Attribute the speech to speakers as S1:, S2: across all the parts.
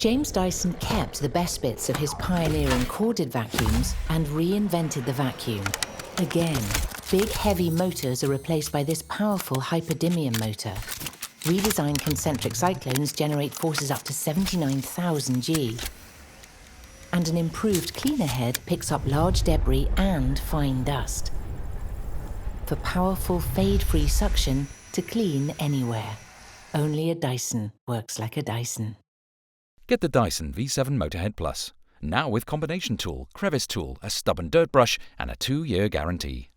S1: James Dyson kept the best bits of his pioneering corded vacuums and reinvented the vacuum. Again, big heavy motors are replaced by this powerful hyperdymium motor. Redesigned concentric cyclones generate forces up to 79,000 G. And an improved cleaner head picks up large debris and fine dust. For powerful fade-free suction to clean anywhere. Only a Dyson works like a Dyson.
S2: Get the Dyson V7 Motorhead Plus, now with combination tool, crevice tool, a stubborn dirt brush and a 2-year guarantee.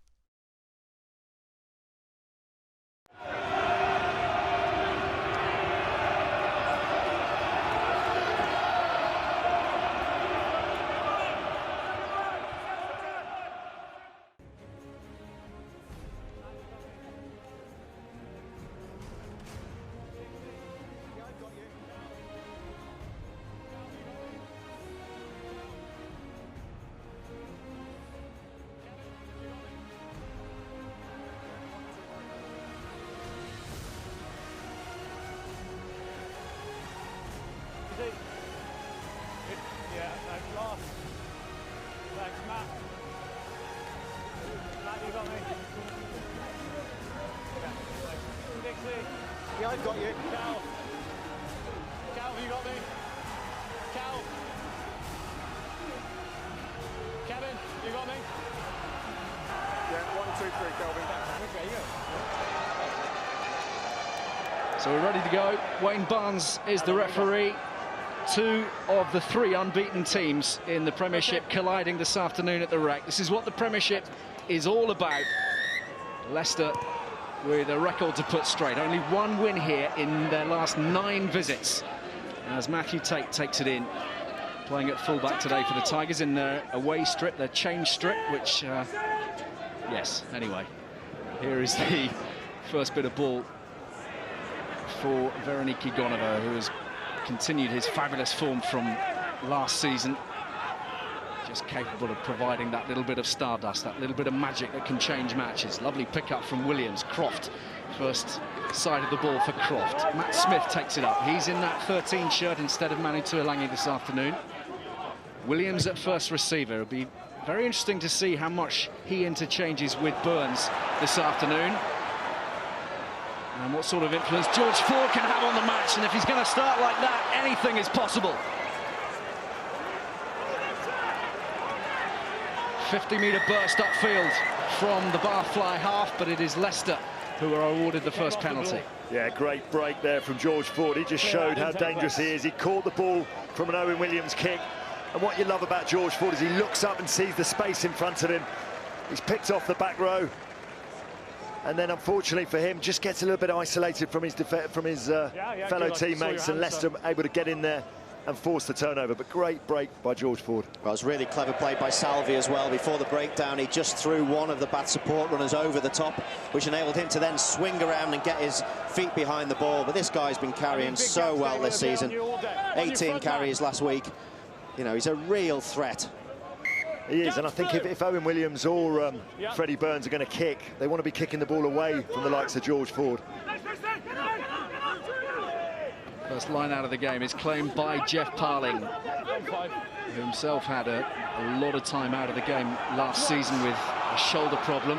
S3: Yeah, thanks, Ross. Thanks, Matt. Matt, you got me. Dixie. Yeah, I've got you. Cal. Cal, have you got me? Cal. Kevin, you got me? Yeah, 1, 2, 3, Kelvin. Okay, yeah.
S4: So we're ready to go. Wayne Barnes is the referee. 2 of the 3 unbeaten teams in the Premiership colliding this afternoon at the Rec. This is what the Premiership is all about. Leicester with a record to put straight. Only 1 win here in their last 9 visits. As Matthew Tate takes it in, playing at fullback today for the Tigers in their away strip, their change strip, which, yes, anyway. Here is the first bit of ball for Veronique Igonova, who has continued his fabulous form from last season. Just capable of providing that little bit of stardust, that little bit of magic that can change matches. Lovely pick-up from Williams. Croft, first side of the ball for Croft. Matt Smith takes it up. He's in that 13 shirt instead of Manu Tuilagi this afternoon. Williams at first receiver. It'll be very interesting to see how much he interchanges with Burns this afternoon. And what sort of influence George Ford can have on the match. And if he's going to start like that, anything is possible. 50-metre burst upfield from the Bath fly half, but it is Leicester who are awarded the first penalty.
S5: Yeah, great break there from George Ford. He just showed how dangerous he is. He caught the ball from an Owen Williams kick. And what you love about George Ford is he looks up and sees the space in front of him. He's picked off the back row. And then, unfortunately for him, just gets a little bit isolated from his fellow teammates, and Leicester able to get in there and force the turnover. But great break by George Ford.
S6: Well, it was really clever play by Salvi as well. Before the breakdown, he just threw one of the Bath support runners over the top, which enabled him to then swing around and get his feet behind the ball. But this guy's been carrying so well this season. 18 carries last week. You know, he's a real threat.
S5: He is, and I think if Owen Williams or Freddie Burns are going to kick, they want to be kicking the ball away from the likes of George Ford.
S4: First line out of the game is claimed by Jeff Parling, who himself had a lot of time out of the game last season with a shoulder problem.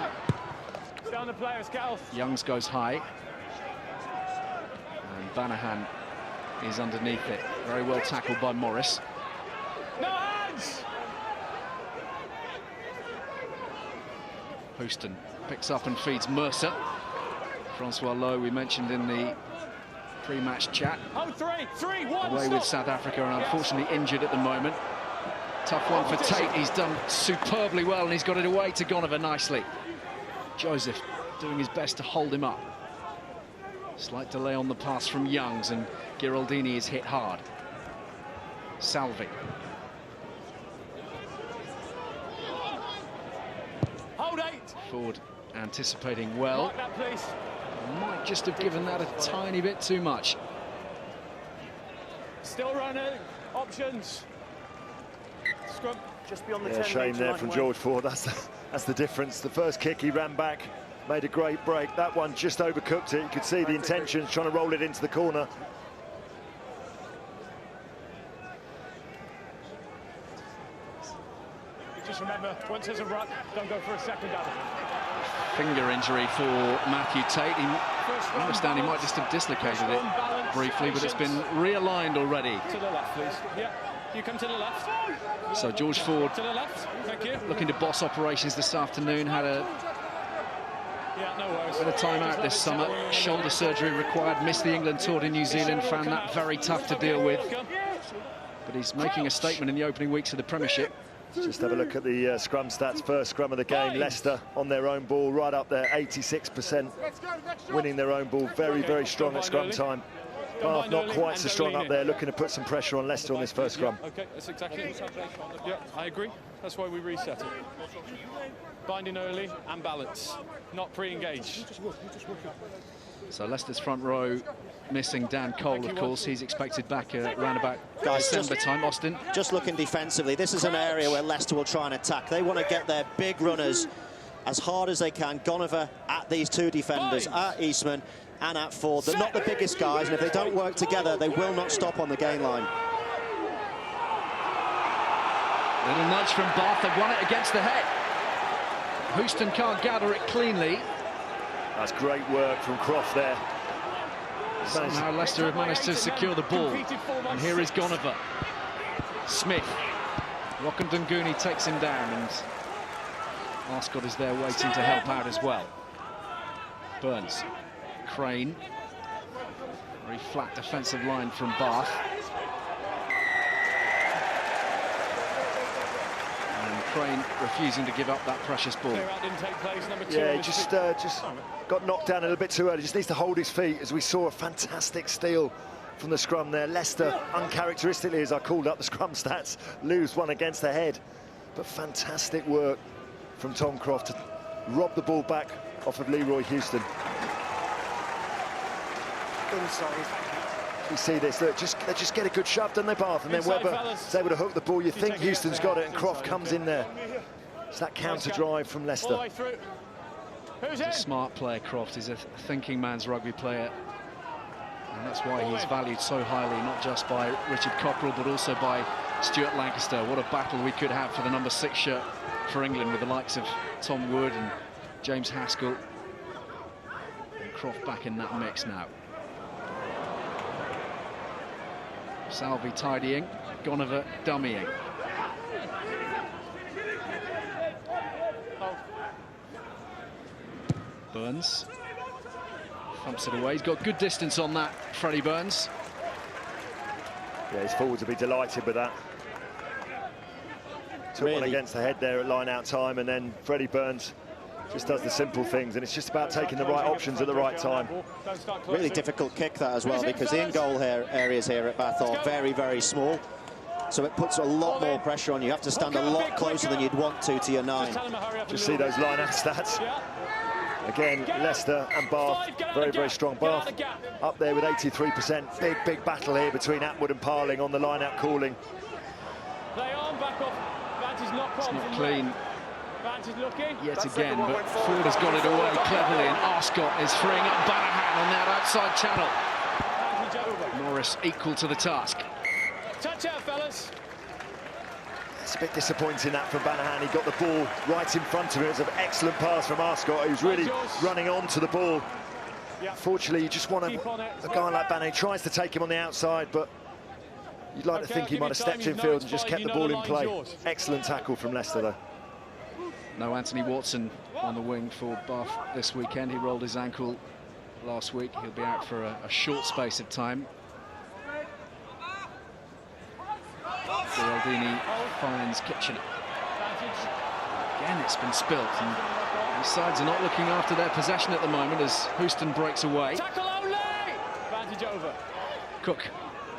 S4: Youngs goes high, and Banahan is underneath it. Very well tackled by Morris.
S3: No hands!
S4: Houston picks up and feeds Mercer. Francois Lowe, we mentioned in the pre-match chat.
S3: Oh, three, one,
S4: away with South Africa and unfortunately injured at the moment. Tough one for Tate. He's done superbly well and he's got it away to Gonova nicely. Joseph doing his best to hold him up. Slight delay on the pass from Youngs, and Giraldini is hit hard. Salvi.
S3: Hold 8.
S4: Ford anticipating well.
S3: Mark that, please.
S4: Might just have given that a tiny bit too much.
S3: Still running. Options. Scrum.
S5: Just beyond the 10. Shame there from George Ford. That's the difference. The first kick, he ran back, made a great break. That one just overcooked it. You could see the intentions, trying to roll it into the corner.
S3: Just remember, once there's a ruck, don't go for a second out.
S4: Finger injury for Matthew Tate. I understand he might just have dislocated it briefly, but it's been realigned already.
S3: To the left, please. Yeah, you come to the left.
S4: So George Ford
S3: To the left, thank you.
S4: looking to boss operations this afternoon. Had a
S3: Yeah, no worries.
S4: bit of time out this summer. Shoulder surgery required. Missed the England tour to New Zealand. Found that very tough to deal with. But he's making a statement in the opening weeks of the Premiership.
S5: Just have a look at the scrum stats. First scrum of the game, Leicester on their own ball, right up there, 86% winning their own ball. Very, very strong at scrum time. Bath not quite so strong up there, looking to put some pressure on Leicester on this first scrum.
S3: Okay, that's exactly it. Yeah, I agree. That's why we reset it. Binding early and balance, not pre-engage.
S4: So Leicester's front row missing Dan Cole, of course. He's expected back around about December time. Austin.
S6: Just looking defensively, this is an area where Leicester will try and attack. They want to get their big runners as hard as they can. Gonover at these two defenders, at Eastman and at Ford. They're not the biggest guys, and if they don't work together, they will not stop on the gain line.
S4: Little nudge from Bath. They've won it against the head. Houston can't gather it cleanly.
S5: That's great work from Croft there.
S4: Somehow Leicester have managed to secure the ball. And here is Gonover. Smith. Rockandunguni takes him down, and Arscott is there waiting to help out as well. Burns. Crane. Very flat defensive line from Bath. And Crane refusing to give up that precious ball.
S5: Yeah, just got knocked down a little bit too early. Just needs to hold his feet, as we saw a fantastic steal from the scrum there. Leicester, uncharacteristically, as I called up the scrum stats, lose one against the head. But fantastic work from Tom Croft to rob the ball back off of Leroy Houston. We see this, they just get a good shove, don't they, Bath? And then Webber is able to hook the ball. You think Houston's got it, and Croft comes in there. It's that counter drive from Leicester.
S4: He's a smart player, Croft. He's a thinking man's rugby player. And that's why he's valued so highly, not just by Richard Cockrell, but also by Stuart Lancaster. What a battle we could have for the number 6 shirt for England, with the likes of Tom Wood and James Haskell. And Croft back in that mix now. Salvi tidying, Gonover dummying. Burns thumps it away. He's got good distance on that, Freddie Burns.
S5: Yeah, his forwards will be delighted with that. Took one against the head there at line-out time, and then Freddie Burns just does the simple things, and it's just about taking the right options at the right time.
S6: Really difficult kick that as well, because the in-goal areas here at Bath are very, very small. So it puts a lot more pressure on you. You have to stand a lot closer than you'd want to your 9.
S5: Just see those line-out stats. Again, Leicester and Bath, very, very strong. Bath up there with 83%. Big, big battle here between Atwood and Parling on the line-out calling.
S4: It's not clean yet again, but Ford has got it away cleverly, and Arscott is freeing up Banahan on that outside channel. Norris equal to the task.
S3: Touch out, fellas.
S5: It's a bit disappointing that from Banahan. He got the ball right in front of him. It was an excellent pass from Arscott, who's really running onto the ball. Fortunately, you just want a guy like Banahan. He tries to take him on the outside, but you'd like to think he might have stepped in field and just kept the ball in play. Excellent tackle from Leicester, though.
S4: No Anthony Watson on the wing for Bath this weekend. He rolled his ankle last week. He'll be out for a short space of time. Geraldini finds Kitchener. Again, it's been spilt, and the sides are not looking after their possession at the moment as Houston breaks away.
S3: Tackle only! Advantage over.
S4: Cook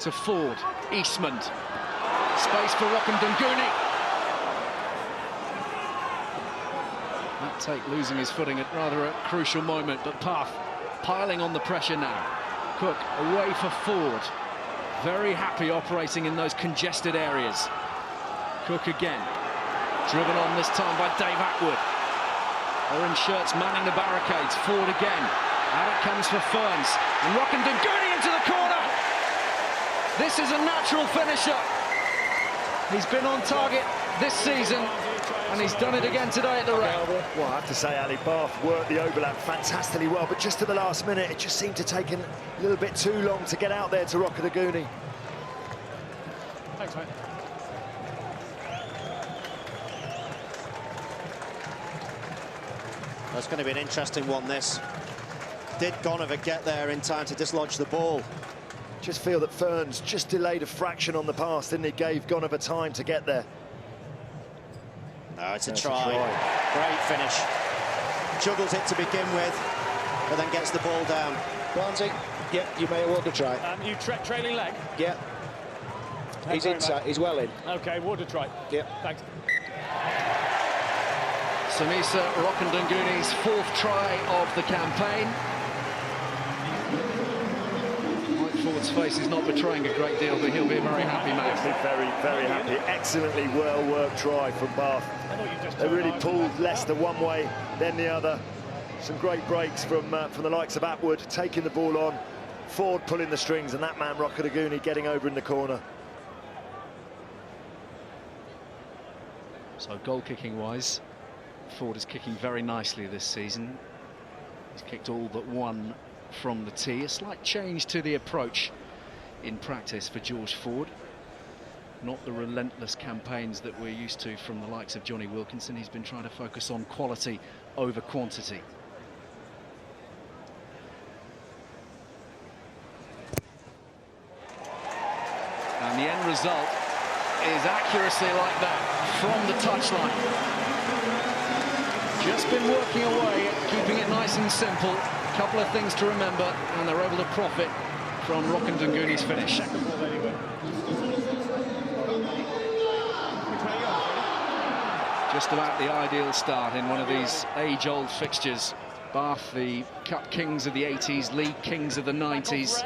S4: to Ford. Eastman. Space for Rockandunguni. Matt Tate losing his footing at rather a crucial moment, but Bath piling on the pressure now. Cook away for Ford. Very happy operating in those congested areas. Cook again. Driven on this time by Dave Atwood. Orange shirts manning the barricades. Ford again. Out it comes for Ferns. And Rockandunguni into the corner. This is a natural finisher. He's been on target this season And he's done it again today at the rack.
S5: Well, I have to say, Ali, Bath worked the overlap fantastically well, but just to the last minute, it just seemed to take a little bit too long to get out there to Rockadaguni.
S3: Thanks, mate.
S6: That's going to be an interesting one, this. Did Gonover get there in time to dislodge the ball?
S5: Just feel that Ferns just delayed a fraction on the pass, didn't he? Gave Gonover time to get there.
S6: No, it's a try. Great finish. Juggles it to begin with, but then gets the ball down.
S7: Barnesy, yeah, you may walk a try.
S3: You trailing leg?
S7: Yeah. He's inside, he's well in.
S3: OK, water try.
S7: Yeah.
S3: Thanks.
S4: Samisa Rockandanguni's 4th try of the campaign. Mike Ford's face is not betraying a great deal, but he'll be a very happy man.
S5: Very, very happy. Excellently well-worked try from Bath. They really pulled Leicester one way, then the other. Some great breaks from the likes of Atwood, taking the ball on. Ford pulling the strings, and that man, Rockadaguni, getting over in the corner.
S4: So goal-kicking wise, Ford is kicking very nicely this season. He's kicked all but one from the tee. A slight change to the approach in practice for George Ford. Not the relentless campaigns that we're used to from the likes of Johnny Wilkinson. He's been trying to focus on quality over quantity. And the end result is accuracy like that from the touchline. Just been working away, keeping it nice and simple. A couple of things to remember, and they're able to profit from Rockandanguni's finish. Just about the ideal start in one of these age-old fixtures. Bath, the Cup Kings of the 80s, League Kings of the 90s,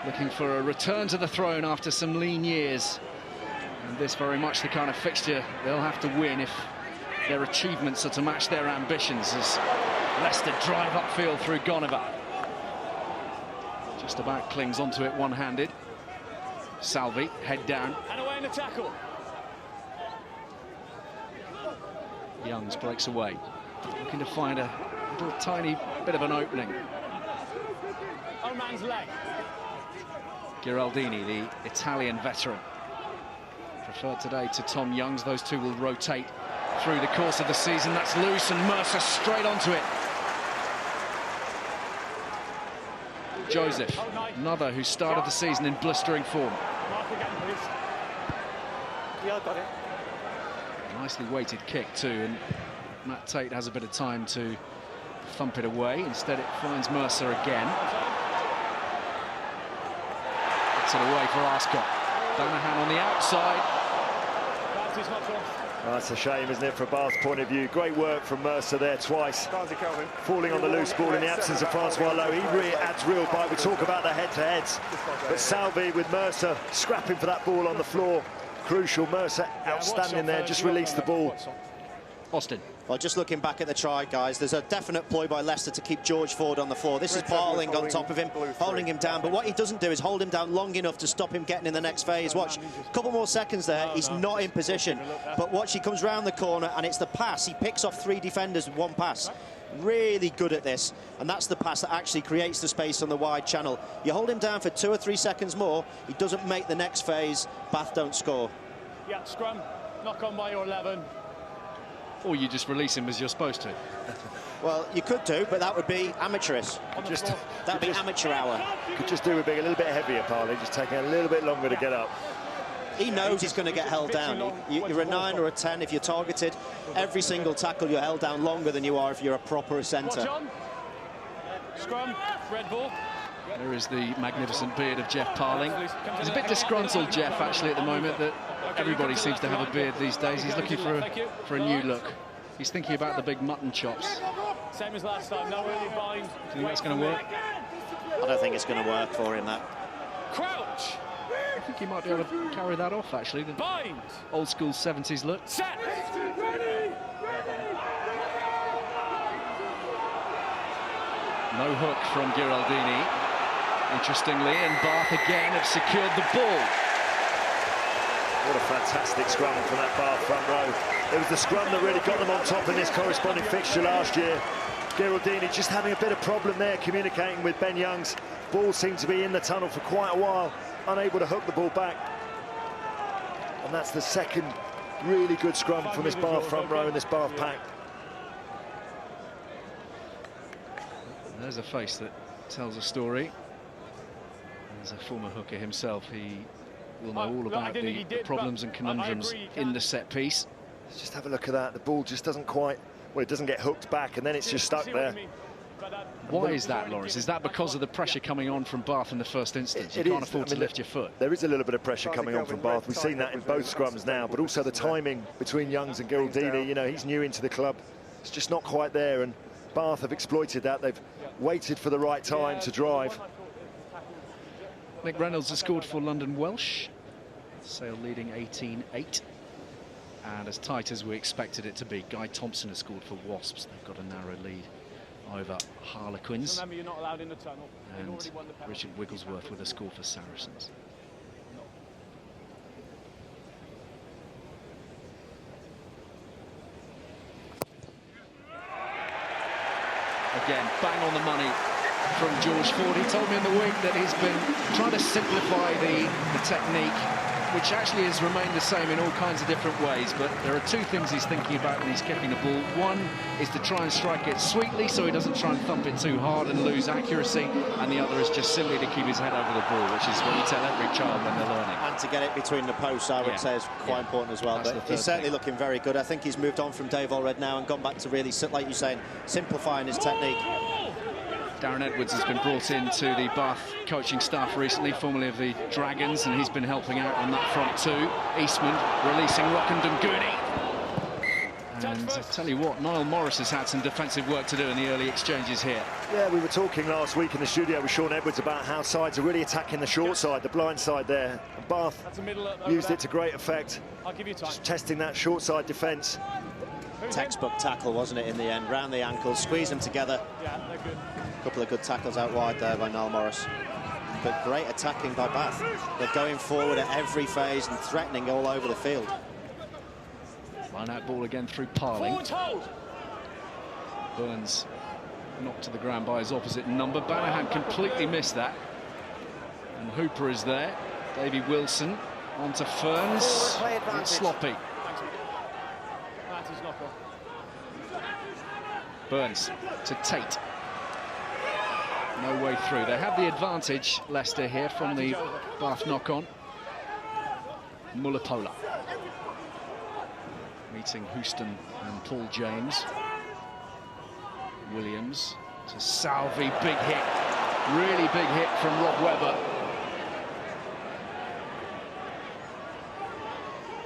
S4: looking for a return to the throne after some lean years. And this very much the kind of fixture they'll have to win if their achievements are to match their ambitions, as Leicester drive upfield through Gonover. Just about clings onto it one-handed. Salvi, head down.
S3: And away in the tackle.
S4: Youngs breaks away, looking to find a little tiny bit of an opening.
S3: Oh, man's leg.
S4: Giraldini, the Italian veteran, preferred today to Tom Youngs. Those two will rotate through the course of the season. That's loose, and Mercer straight onto it. Joseph, another who started the season in blistering form.
S3: Mark again, please. Yeah, got it.
S4: Nicely weighted kick too, and Matt Tate has a bit of time to thump it away. Instead it finds Mercer again. Gets it away for Arscott. Danahan on the outside.
S3: That's not off.
S5: Oh, that's a shame, isn't it, from Bath's point of view. Great work from Mercer there twice. Falling on the loose ball in the absence of Francois Lowe. He really adds real bite. We talk about the head-to-heads. But Salvi with Mercer scrapping for that ball on the floor. Crucial. Mercer outstanding there, just released the ball.
S4: Austin.
S6: Well, just looking back at the try, guys, there's a definite ploy by Leicester to keep George Ford on the floor. This is Barling on top of him, holding him down. But what he doesn't do is hold him down long enough to stop him getting in the next phase. Watch, a couple more seconds there. He's not in position. But watch, he comes round the corner, and it's the pass. He picks off 3 defenders with one pass. Really good at this. And that's the pass that actually creates the space on the wide channel. You hold him down for 2 or 3 seconds more, he doesn't make the next phase. Bath don't score.
S3: Yeah, scrum. Knock on by your 11.
S4: Or you just release him as you're supposed to.
S6: Well, you could do, but that would be amateurish. That'd be amateur hour.
S5: Could just do with being a little bit heavier, Parley, just taking a little bit longer to get up.
S6: He knows he's going to get held down. You're a 9 or a 10 if you're targeted. Every single tackle you're held down longer than you are if you're a proper centre.
S3: Scrum, red ball.
S4: There is the magnificent beard of Jeff Parling. He's a bit disgruntled, Jeff, actually, at the moment, that everybody seems to have a beard these days. He's looking for a new look. He's thinking about the big mutton chops.
S3: Same as last time, no early bind.
S4: Do you think that's going to work?
S6: I don't think it's going to work for him, that.
S3: Crouch!
S4: I think he might be able to carry that off, actually. The
S3: Bind!
S4: old school 70s look.
S3: Set!
S4: No hook from Giraldini. Interestingly, and Bath again have secured the ball.
S5: What a fantastic scrum from that Bath front row. It was the scrum that really got them on top in this corresponding fixture last year. Geraldini just having a bit of problem there communicating with Ben Youngs. Ball seemed to be in the tunnel for quite a while, unable to hook the ball back. And that's the second really good scrum from this Bath front row and this Bath pack.
S4: There's a face that tells a story. As a former hooker himself, he will know all about the problems and conundrums in the set piece.
S5: Let's just have a look at that. The ball just doesn't quite, well, it doesn't get hooked back and then it's just stuck there.
S4: Why is that, Lawrence? Is that because of the pressure coming on from Bath in the first instance? You can't afford to lift your foot.
S5: There is a little bit of pressure coming on from Bath. We've seen that in both scrums now, but also the timing between Youngs and Geraldini. You know, he's new into the club. It's just not quite there, and Bath have exploited that. They've waited for the right time to drive.
S4: Nick Reynolds has scored for London Welsh. Sale leading 18-8. And as tight as we expected it to be, Guy Thompson has scored for Wasps. They've got a narrow lead over Harlequins.
S3: Remember, you're not allowed in the tunnel.
S4: And Richard Wigglesworth with a score for Saracens. Again, bang on the money from George Ford. He told me in the week that he's been trying to simplify the technique, which actually has remained the same in all kinds of different ways, but there are two things he's thinking about when he's kicking the ball. One is to try and strike it sweetly so he doesn't try and thump it too hard and lose accuracy, and the other is just simply to keep his head over the ball, which is what you tell every child when they're learning.
S6: And to get it between the posts, I would say, is quite important as well. But he's certainly looking very good. I think he's moved on from Dave Allred now and gone back to really, like you're saying, simplifying his technique.
S4: Darren Edwards has been brought into the Bath coaching staff recently, formerly of the Dragons, and he's been helping out on that front too. Eastman releasing Rockendunguni. And I tell you what, Niall Morris has had some defensive work to do in the early exchanges here.
S5: Yeah, we were talking last week in the studio with Sean Edwards about how sides are really attacking the short side, the blind side there. And Bath used it to great effect, just testing that short side defence.
S6: Textbook tackle, wasn't it, in the end? Round the ankles, squeeze them together.
S3: Yeah, they're good.
S6: A couple of good tackles out wide there by Niall Morris. But great attacking by Bath. They're going forward at every phase and threatening all over the field.
S4: Line out ball again through Parling. Burns knocked to the ground by his opposite number. Banahan completely missed that. And Hooper is there. Davy Wilson onto Ferns. It's sloppy. Burns to Tate. No way through. They have the advantage, Leicester, here from the Bath knock-on. Mullapola meeting Houston and Paul James. Williams to Salvi, big hit. Really big hit from Rob Webber.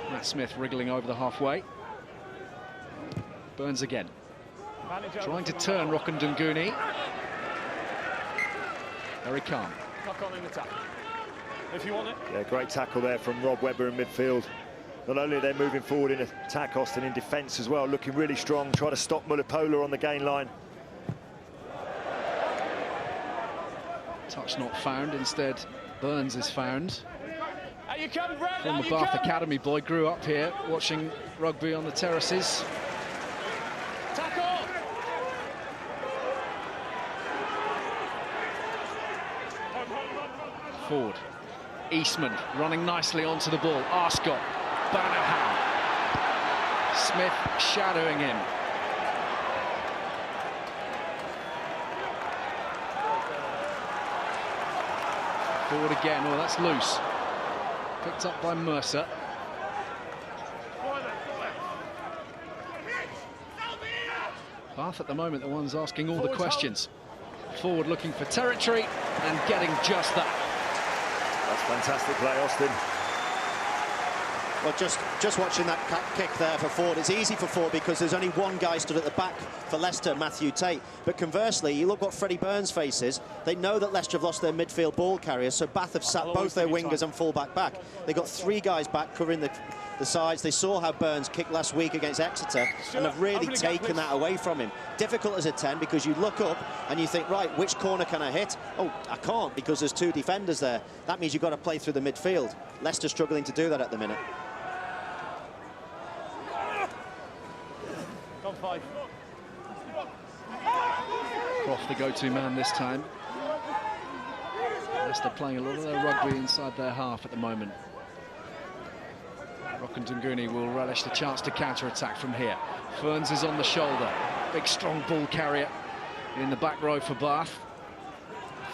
S4: Matt Smith wriggling over the halfway. Burns again. Trying to turn Rockendunguni. Very calm.
S3: Knock on in the tackle. If you want it.
S5: Yeah, great tackle there from Rob Webber in midfield. Not only are they moving forward in attack, Austin, in defence as well, looking really strong, trying to stop Mullapola on the gain line.
S4: Touch not found, instead Burns is found. Former Bath Academy boy, grew up here watching rugby on the terraces. Ford, Eastman running nicely onto the ball. Arscott, Banahan, Smith shadowing him. Ford again. Oh, that's loose. Picked up by Mercer. Bath at the moment, the ones asking all the questions. Forward looking for territory and getting just that.
S5: That's fantastic play, Austin.
S6: Well, just watching that kick there for Ford, it's easy for Ford because there's only one guy stood at the back for Leicester, Matthew Tate. But conversely, you look what Freddie Burns faces. They know that Leicester have lost their midfield ball carriers, so Bath have sat both their wingers and full-back back. They've got three guys back covering the sides. They saw how Burns kicked last week against Exeter and have really taken that away from him. Difficult as a 10 because you look up and you think, right, which corner can I hit? Oh, I can't because there's two defenders there. That means you've got to play through the midfield. Leicester struggling to do that at the minute.
S3: 5.
S4: Croft the go-to man this time. Leicester playing a lot of their rugby inside their half at the moment. Rockandunguni will relish the chance to counter-attack from here. Ferns is on the shoulder. Big, strong ball carrier in the back row for Bath.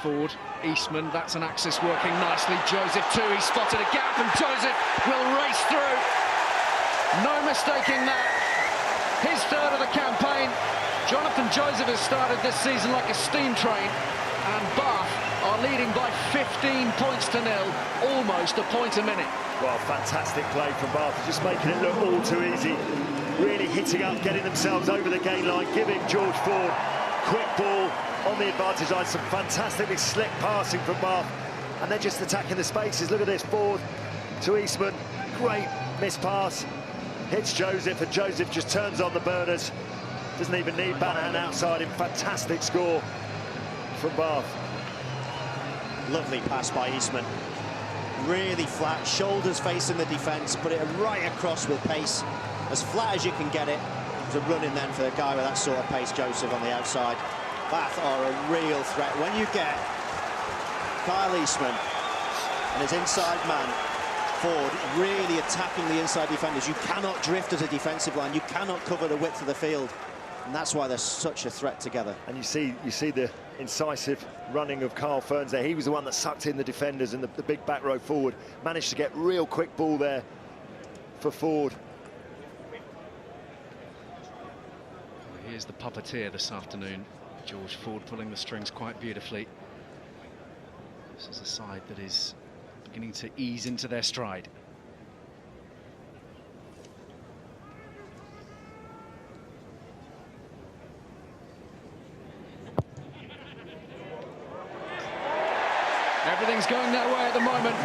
S4: Ford, Eastman, that's an axis working nicely. Joseph too, he spotted a gap and Joseph will race through. No mistaking that. His third of the campaign. Jonathan Joseph has started this season like a steam train, and Bath are leading by 15 points to nil, almost a point a minute.
S5: Well, fantastic play from Bath, just making it look all too easy. Really hitting up, getting themselves over the gain line, giving George Ford quick ball on the advantage line. Some fantastically slick passing from Bath, and then just attacking the spaces. Look at this, Ford to Eastman, great miss pass, hits Joseph, and Joseph just turns on the burners. Doesn't even need Banahan outside him. Fantastic score from Bath.
S6: Lovely pass by Eastman. Really flat, shoulders facing the defence, put it right across with pace, as flat as you can get it. It's a run in then for a guy with that sort of pace, Joseph, on the outside. Bath are a real threat. When you get Kyle Eastman and his inside man, Ford, really attacking the inside defenders, you cannot drift as a defensive line, you cannot cover the width of the field. And that's why they're such a threat together.
S5: And you see the incisive running of Carl Ferns there. He was the one that sucked in the defenders, and the big back row forward managed to get real quick ball there for Ford.
S4: Here's the puppeteer this afternoon, George Ford, pulling the strings quite beautifully. This is a side that is beginning to ease into their stride. Everything's going their way at the moment.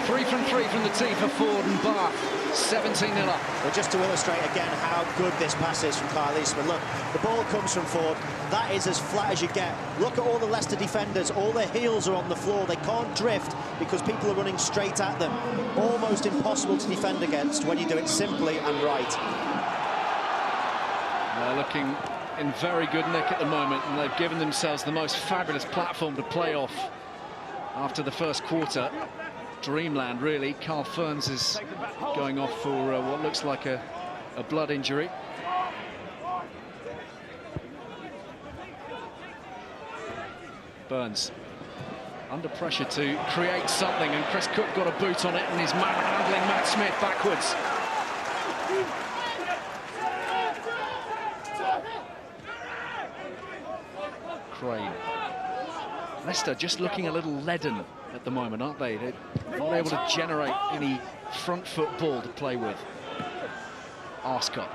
S4: 3 from 3 from the tee for Ford and Bath. 17-0 up.
S6: Well, just to illustrate again how good this pass is from Kyle Eastman. Look, the ball comes from Ford. That is as flat as you get. Look at all the Leicester defenders. All their heels are on the floor. They can't drift because people are running straight at them. Almost impossible to defend against when you do it simply and right.
S4: They're looking in very good nick at the moment, and they've given themselves the most fabulous platform to play off after the first quarter. Dreamland, really. Carl Ferns is going off for what looks like a blood injury. Burns under pressure to create something, and Chris Cook got a boot on it, and he's manhandling Matt Smith backwards. Crane. Leicester just looking a little leaden at the moment, aren't they? They're not able to generate any front foot ball to play with. Arscott,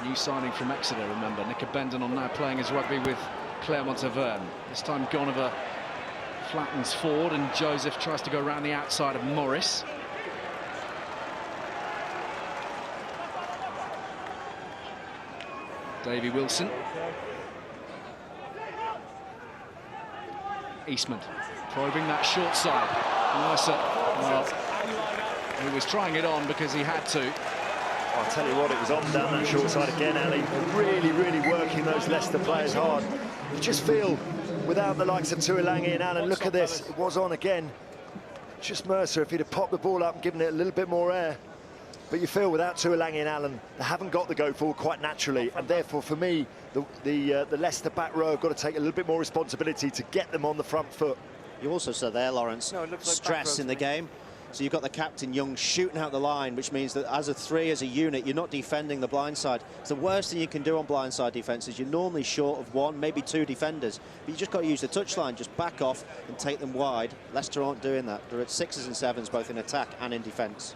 S4: new signing from Exeter, remember. Nick Abendanon now playing his rugby with Clermont-Auvergne. This time Gonover flattens Ford, and Joseph tries to go around the outside of Morris. Davy Wilson. Eastman probing that short side. Mercer, well, he was trying it on because he had to.
S5: I'll tell you what, it was on down that short side again, Ali. Really, really working those Leicester players hard. You just feel, without the likes of Tuilangi and Allen, look at this, it was on again. Just Mercer, if he'd have popped the ball up and given it a little bit more air. But you feel without Tuilangi and Allen, they haven't got the go forward quite naturally, and therefore, for me, the Leicester back row have got to take a little bit more responsibility to get them on the front foot.
S6: You also said there, Lawrence, stress in the game. So you've got the captain, Young, shooting out the line, which means that as a three, as a unit, you're not defending the blind side. It's the worst thing you can do on blind side defences. You're normally short of 1, maybe 2 defenders. But you just got to use the touchline, just back off and take them wide. Leicester aren't doing that. They're at 6s and 7s, both in attack and in defence.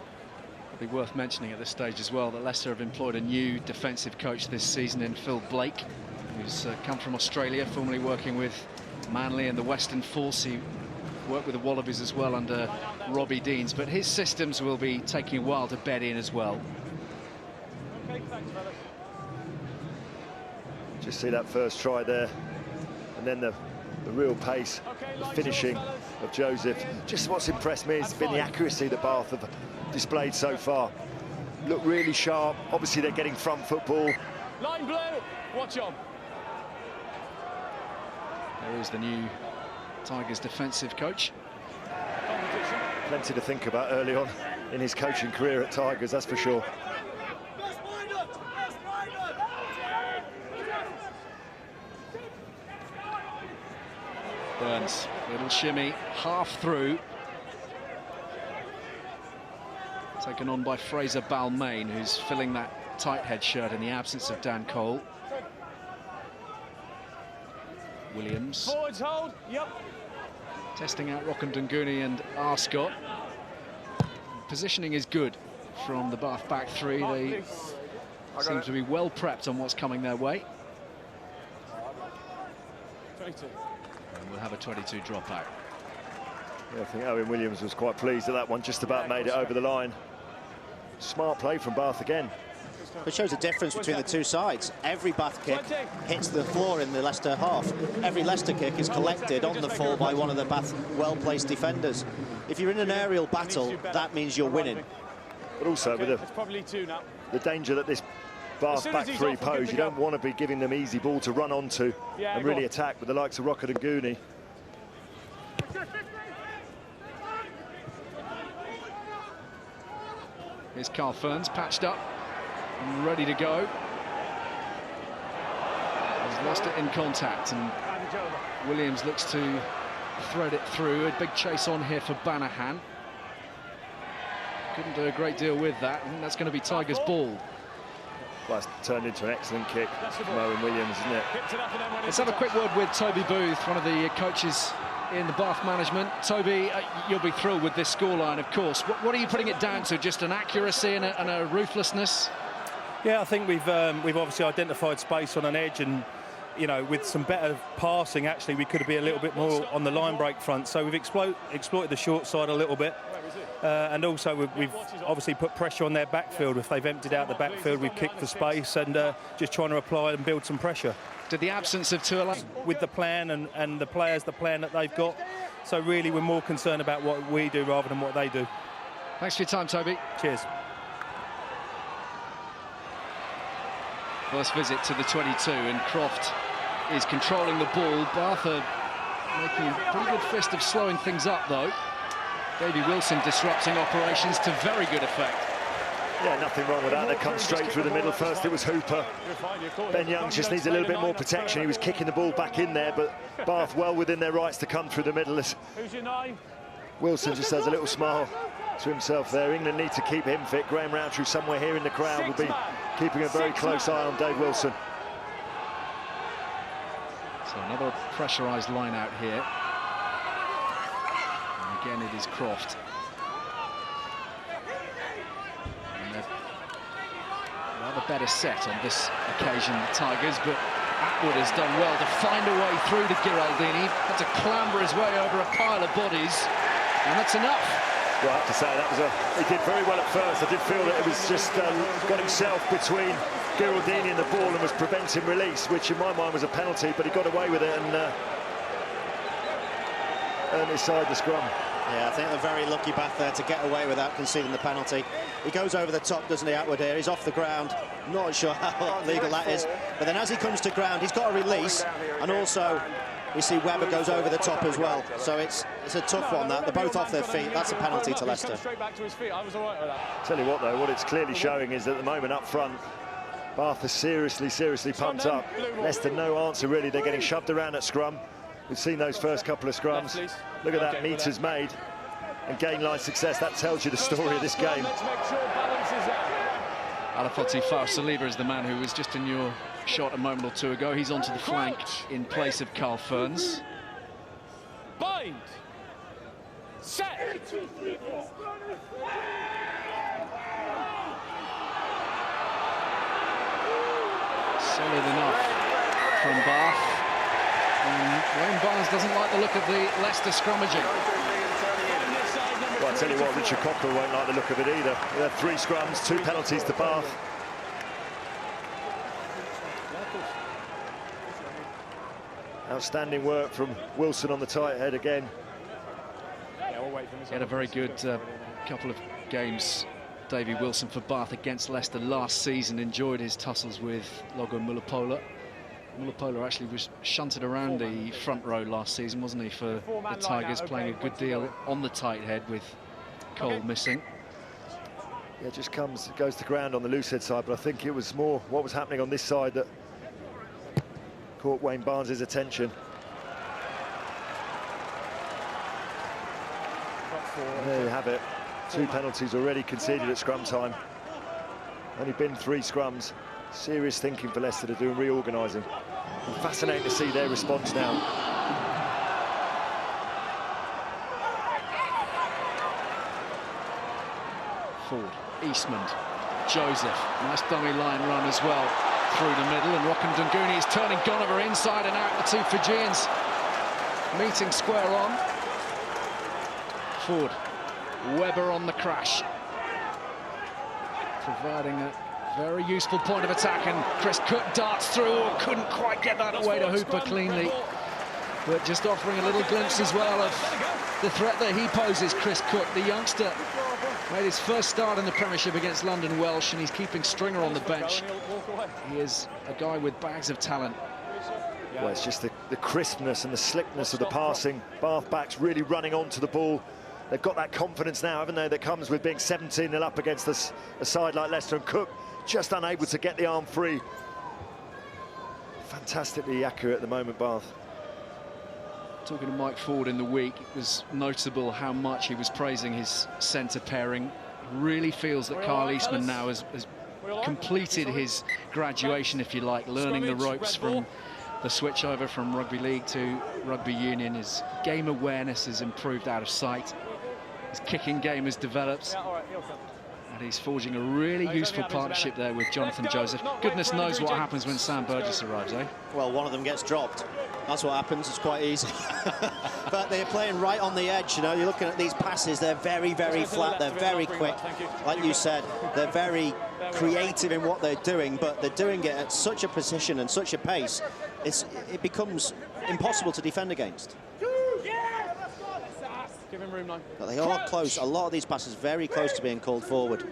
S4: Be worth mentioning at this stage as well that Leicester have employed a new defensive coach this season in Phil Blake, who's come from Australia, formerly working with Manly and the Western Force. He worked with the Wallabies as well under Robbie Deans, but his systems will be taking a while to bed in as well.
S5: Just see that first try there, and then the real pace, the finishing of Joseph. Just what's impressed me has been the accuracy that Bath have displayed so far. Look really sharp. Obviously they're getting front football,
S3: Line blue, watch on.
S4: There is the new Tigers defensive coach.
S3: Competition.
S5: Plenty to think about early on in his coaching career at Tigers, that's for sure.
S4: Burns, little shimmy, half through. Taken on by Fraser Balmain, who's filling that tight head shirt in the absence of Dan Cole. Williams.
S3: Forwards hold, yep.
S4: Testing out Rockandunguni and Arscott. Positioning is good from the Bath back three. They seem to be well prepped on what's coming their way.
S3: 22.
S4: And we'll have a 22 dropout.
S5: Yeah, I think Owen Williams was quite pleased at that one, just about made it over the line. Smart play from Bath again.
S6: It shows the difference between the two sides. Every Bath kick hits the floor in the Leicester half. Every Leicester kick is collected on the full by one of the Bath well-placed defenders. If you're in an aerial battle, that means you're winning.
S5: But also with the danger that this Bath back three pose, you don't want to be giving them easy ball to run onto and really attack with the likes of Rockandunguni.
S4: Here's Carl Ferns, patched up and ready to go. He's lost it in contact, and Williams looks to thread it through. A big chase on here for Banahan. Couldn't do a great deal with that. I think that's going to be Tigers' ball.
S5: Well, it's turned into an excellent kick from Owen Williams, isn't it?
S4: Let's have a quick word with Toby Booth, one of the coaches in the Bath management. Toby, you'll be thrilled with this scoreline, of course. What are you putting it down to? Just an accuracy and a ruthlessness?
S8: Yeah, I think we've obviously identified space on an edge, and you know, with some better passing, actually, we could be a little bit more on the line break front. So we've exploited the short side a little bit, and also we've obviously put pressure on their backfield. If they've emptied out the backfield, we've kicked for space and just trying to apply and build some pressure.
S4: Did the absence of Tuola
S8: with the plan and the players, the plan that they've got. So really, we're more concerned about what we do rather than what they do.
S4: Thanks for your time, Toby.
S8: Cheers.
S4: First visit to the 22, and Croft is controlling the ball. Bath are making a pretty good fist of slowing things up, though. Davey Wilson disrupting operations to very good effect.
S5: Yeah, nothing wrong with that. They come straight through the middle. First it was Hooper. Ben Young just needs a little bit more protection. He was kicking the ball back in there, but Bath well within their rights to come through the middle. Wilson just has a little smile to himself there. England need to keep him fit. Graham Rowntree somewhere here in the crowd will be keeping a very close eye on Dave Wilson.
S4: So another pressurised line out here. And again, it is Croft. And they've rather better set on this occasion, the Tigers, but Atwood has done well to find a way through to Giraldini. Had to clamber his way over a pile of bodies, and that's enough.
S5: Well, I have to say, he did very well at first. I did feel that it was just got himself between Giraldini and the ball and was preventing release, which in my mind was a penalty, but he got away with it and earned his side the scrum.
S6: Yeah, I think they're very lucky Bath there to get away without conceding the penalty. He goes over the top, doesn't he, Atwood here? He's off the ground. Not sure how legal that is. But then as he comes to ground, he's got a release, and also we see Webber goes over the top as well. So it's a tough one, that. They're both off their feet. That's a penalty to Leicester.
S5: Tell you what, though, what it's clearly showing is that at the moment up front, Bath are seriously pumped up. Leicester, no answer, really. They're getting shoved around at scrum. We've seen those first couple of scrums. Look at that, metres made and gain line success. That tells you the story of this game.
S4: Alafoti Saliba is the man who was just in your shot a moment or two ago. He's onto the flank in place of Carl Ferns.
S3: Bind. Set.
S4: Solid enough from Bath. And Wayne Barnes doesn't like the look of the Leicester scrummaging.
S5: Well, I tell you what, Richard Cockrell won't like the look of it either. There are 3 scrums, 2 penalties to Bath. Outstanding work from Wilson on the tight head again.
S4: He had a very good couple of games Davy Wilson for Bath against Leicester last season. Enjoyed his tussles with Logo Mulipola. Mulipola actually was shunted around the front row last season, wasn't he, for the Tigers, playing a good deal on the tight head with Cole missing.
S5: Yeah, just goes to ground on the loose head side, but I think it was more what was happening on this side that caught Wayne Barnes' attention. And there you have it. 2 penalties already conceded at scrum time. Only been 3 scrums. Serious thinking for Leicester to do and reorganising. Fascinating to see their response now.
S4: Ford, Eastman, Joseph, nice dummy line run as well through the middle, and Rockham Dunguni is turning Gonover inside and out. The 2 Fijians meeting square on. Ford, Webber on the crash, providing a very useful point of attack, and Chris Cook darts through, couldn't quite get that away to Hooper cleanly, but just offering a little glimpse as well of the threat that he poses. Chris Cook, the youngster, made his first start in the Premiership against London Welsh, and he's keeping Stringer on the bench. He is a guy with bags of talent.
S5: Well, it's just the crispness and the slickness of the passing. Bath backs really running onto the ball. They've got that confidence now, haven't they, that comes with being 17-0 up against a side like Leicester, and Cook just unable to get the arm free. Fantastically accurate at the moment, Bath.
S4: Talking to Mike Ford in the week, it was noticeable how much he was praising his centre pairing. He really feels that Kyle Eastman now has completed his graduation, if you like, learning the ropes from the switch over from rugby league to rugby union. His game awareness has improved out of sight. His kicking game has developed. And he's forging a really useful partnership there with Jonathan Joseph. Goodness knows what happens when Sam Burgess arrives, eh?
S6: Well, one of them gets dropped. That's what happens. It's quite easy. But they're playing right on the edge, you know. You're looking at these passes. They're very, very flat. They're very quick. Like you said, they're very creative in what they're doing, but they're doing it at such a precision and such a pace, it becomes impossible to defend against.
S3: Give him room 9.
S6: But they are close. A lot of these passes very close to being called forward.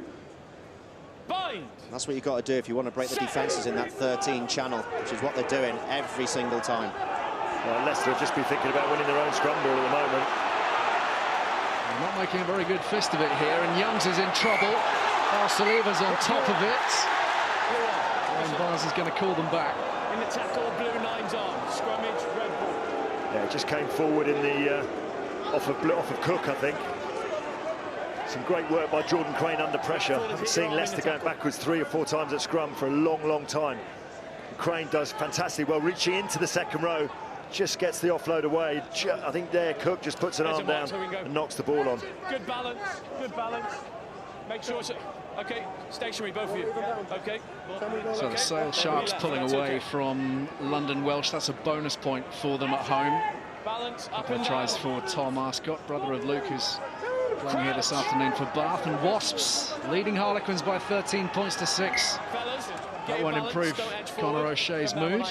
S3: Bind.
S6: That's what you've got to do if you want to break the defences in that 13 channel, which is what they're doing every single time.
S5: Well, Leicester have just been thinking about winning their own scrum ball at the moment.
S4: They're not making a very good fist of it here, and Youngs is in trouble. Saliva's on top of it. And Barnes is going to call them back.
S3: In the tackle, blue 9's arm. Scrummage, red ball.
S5: Yeah, it just came forward in the off of Cook, I think. Some great work by Jordan Crane under pressure. I haven't seen Leicester going backwards 3 or 4 times at scrum for a long, long time. Crane does fantastic well, reaching into the second row, just gets the offload away. I think there Cook just puts an arm down and knocks the ball on.
S3: Good balance, good balance. Make sure it's... OK, stationary, both of you. OK.
S4: So the Sale Sharks pulling away from London Welsh. That's a bonus point for them at home.
S3: Balance, up
S4: Couple of tries for Tom Arscott, brother of Luke, who's playing here this afternoon for Bath. And Wasps leading Harlequins by 13 points to 6. That won't improve Conor O'Shea's mood.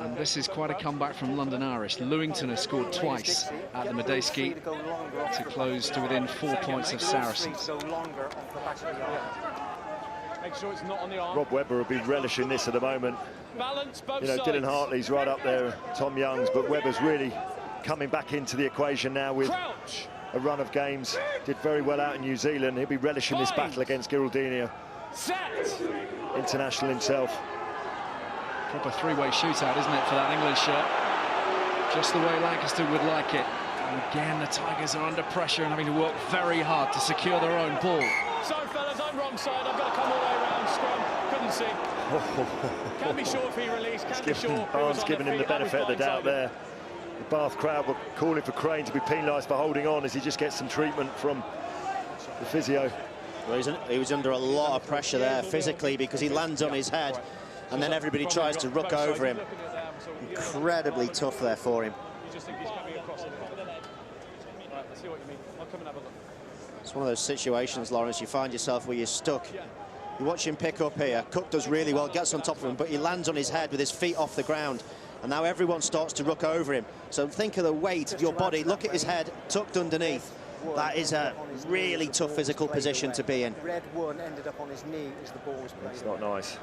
S4: And this is quite a comeback from London Irish. Lewington has scored twice at the Medeski to close to within 4 points of Saracens.
S3: Make sure it's not on the arm.
S5: Rob Webber will be relishing this at the moment.
S3: Balance, both
S5: you know,
S3: sides.
S5: Dylan Hartley's right up there, Tom Youngs, but Webber's really coming back into the equation now with a run of games. Did very well out in New Zealand. He'll be relishing this battle against Giraldini.
S3: Set.
S5: International himself.
S4: Proper three-way shootout, isn't it, for that England shirt? Just the way Lancaster would like it. And again, the Tigers are under pressure and having to work very hard to secure their own ball.
S3: Sorry, fellas, I'm wrong side. I've got to come all the way around. Scrum. Couldn't see. Can't be sure if he released. Can't be sure.
S5: Barnes giving him the benefit of the doubt there. The Bath crowd were calling for Crane to be penalised for holding on as he just gets some treatment from the physio.
S6: Well, he was under a lot of pressure there physically because he lands on his head and then everybody tries to ruck over him. Incredibly tough there for him. It's one of those situations, Lawrence, you find yourself where you're stuck. You watch him pick up here. Cook does really well, gets on top of him, but he lands on his head with his feet off the ground. And now everyone starts to ruck over him. So think of the weight of your body. Look at his head tucked underneath. That is a really tough physical position to be in.
S9: Red one ended up on his knee as the ball was played.
S5: It's not nice.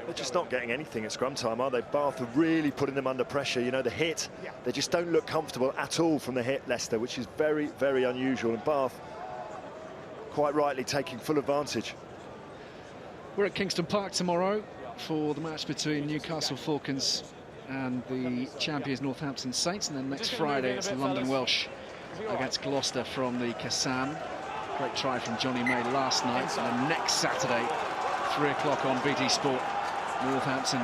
S5: They're just not getting anything at scrum time, are they? Bath are really putting them under pressure. You know, the hit, they just don't look comfortable at all from the hit, Leicester, which is very, very unusual. And Bath, quite rightly, taking full advantage.
S4: We're at Kingston Park tomorrow for the match between Newcastle Falcons and the champions Northampton Saints. And then next Friday, it's the London Welsh against Gloucester from the Kassam. Great try from Johnny May last night. And then next Saturday, 3 o'clock on BT Sport, Northampton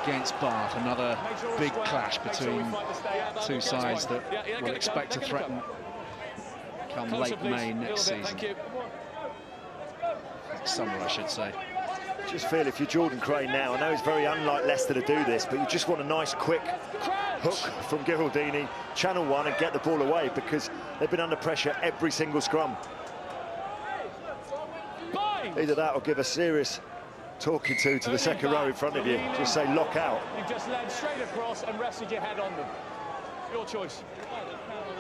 S4: against Bath. Another big clash between two sides that we'll expect to threaten come late May next season. Summer, I should say.
S5: Just feel if you're Jordan Crane now, I know it's very unlike Leicester to do this, but you just want a nice quick hook from Giraldini, channel one and get the ball away, because they've been under pressure every single scrum. Either that or give a serious talking to the second row in front of you. Just say lock out.
S3: You've just led straight across and rested your head on them. Your choice.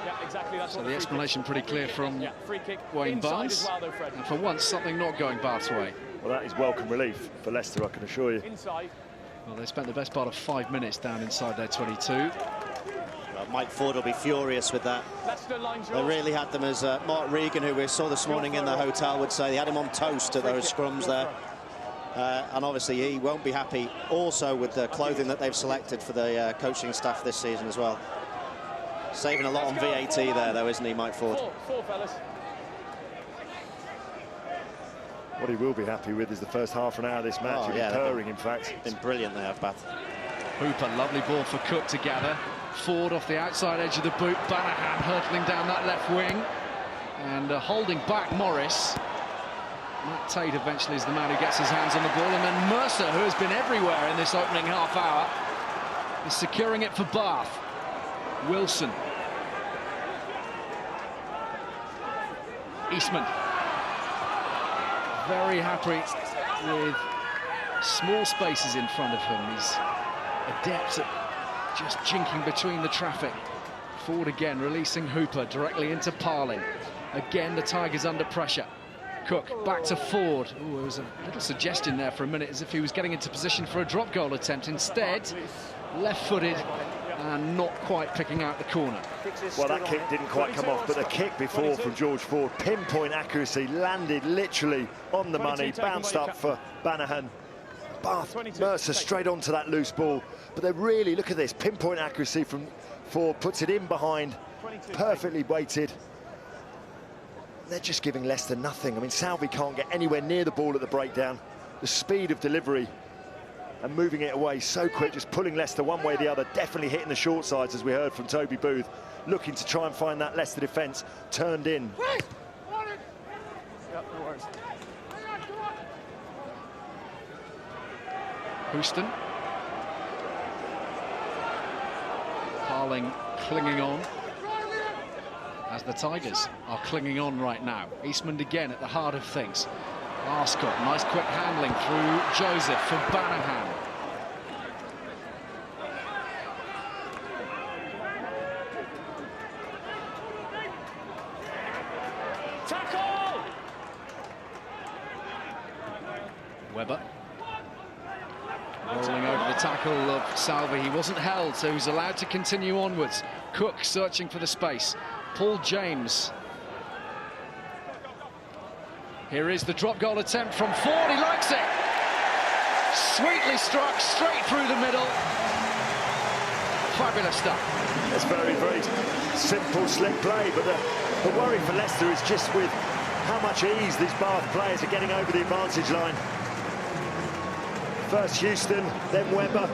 S3: Yeah, exactly. That's
S4: so the explanation pretty clear from Wayne Barnes. And for once, something not going Bath's way.
S5: Well, that is welcome relief for Leicester, I can assure you.
S4: Well, they spent the best part of 5 minutes down inside their 22.
S6: Well, Mike Ford will be furious with that. They really had them as Mark Regan, who we saw this morning in the hotel, would say. They had him on toast at those scrums there. And obviously he won't be happy also with the clothing that they've selected for the coaching staff this season as well. Saving a lot on VAT there, though, isn't he, Mike Ford?
S3: Four fellas.
S5: What he will be happy with is the first half an hour of this match.
S6: Oh, yeah,
S5: purring, in fact.
S6: Been brilliant, they have, Bath.
S4: Hooper, lovely ball for Cook to gather. Ford off the outside edge of the boot. Banahan hurtling down that left wing. And holding back Morris. Matt Tate eventually is the man who gets his hands on the ball. And then Mercer, who has been everywhere in this opening half hour, is securing it for Bath. Wilson. Eastman. Very happy with small spaces in front of him. He's adept at just jinking between the traffic. Ford again, releasing Hooper directly into Parling. Again, the Tigers under pressure. Cook back to Ford. Ooh, there was a little suggestion there for a minute as if he was getting into position for a drop goal attempt. Instead, left-footed and not quite picking out the corner.
S5: Well, that kick didn't quite come off, but the kick before from George Ford, pinpoint accuracy, landed literally on the money, bounced up for Banahan. Bath, Mercer straight onto that loose ball, but they're really, look at this, pinpoint accuracy from Ford, puts it in behind, perfectly weighted. They're just giving Leicester nothing. I mean, Salvi can't get anywhere near the ball at the breakdown. The speed of delivery and moving it away so quick, just pulling Leicester one way or the other, definitely hitting the short sides, as we heard from Toby Booth, looking to try and find that Leicester defence turned in.
S4: Houston. Parling clinging on, as the Tigers are clinging on right now. Eastman again at the heart of things. Arscott, nice quick handling through Joseph for Banahan.
S3: Tackle!
S4: Webber. Rolling over the tackle of Salvi. He wasn't held, so he's allowed to continue onwards. Cook searching for the space. Paul James. Here is the drop goal attempt from Ford. He likes it. Sweetly struck, straight through the middle. Fabulous stuff.
S5: It's very, very simple, slick play, but the worry for Leicester is just with how much ease these Bath players are getting over the advantage line. First Houston, then Webber.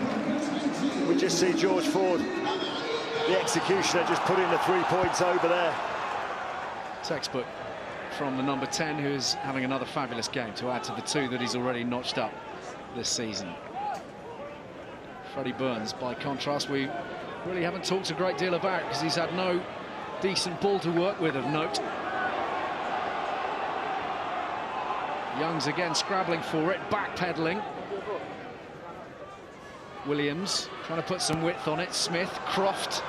S5: We just see George Ford, the executioner, just putting the 3 points over there.
S4: Textbook from the number 10, who's having another fabulous game to add to the 2 that he's already notched up this season. Freddie Burns, by contrast, we really haven't talked a great deal about, because he's had no decent ball to work with of note. Young's again scrabbling for it, backpedaling. Williams trying to put some width on it. Smith, Croft.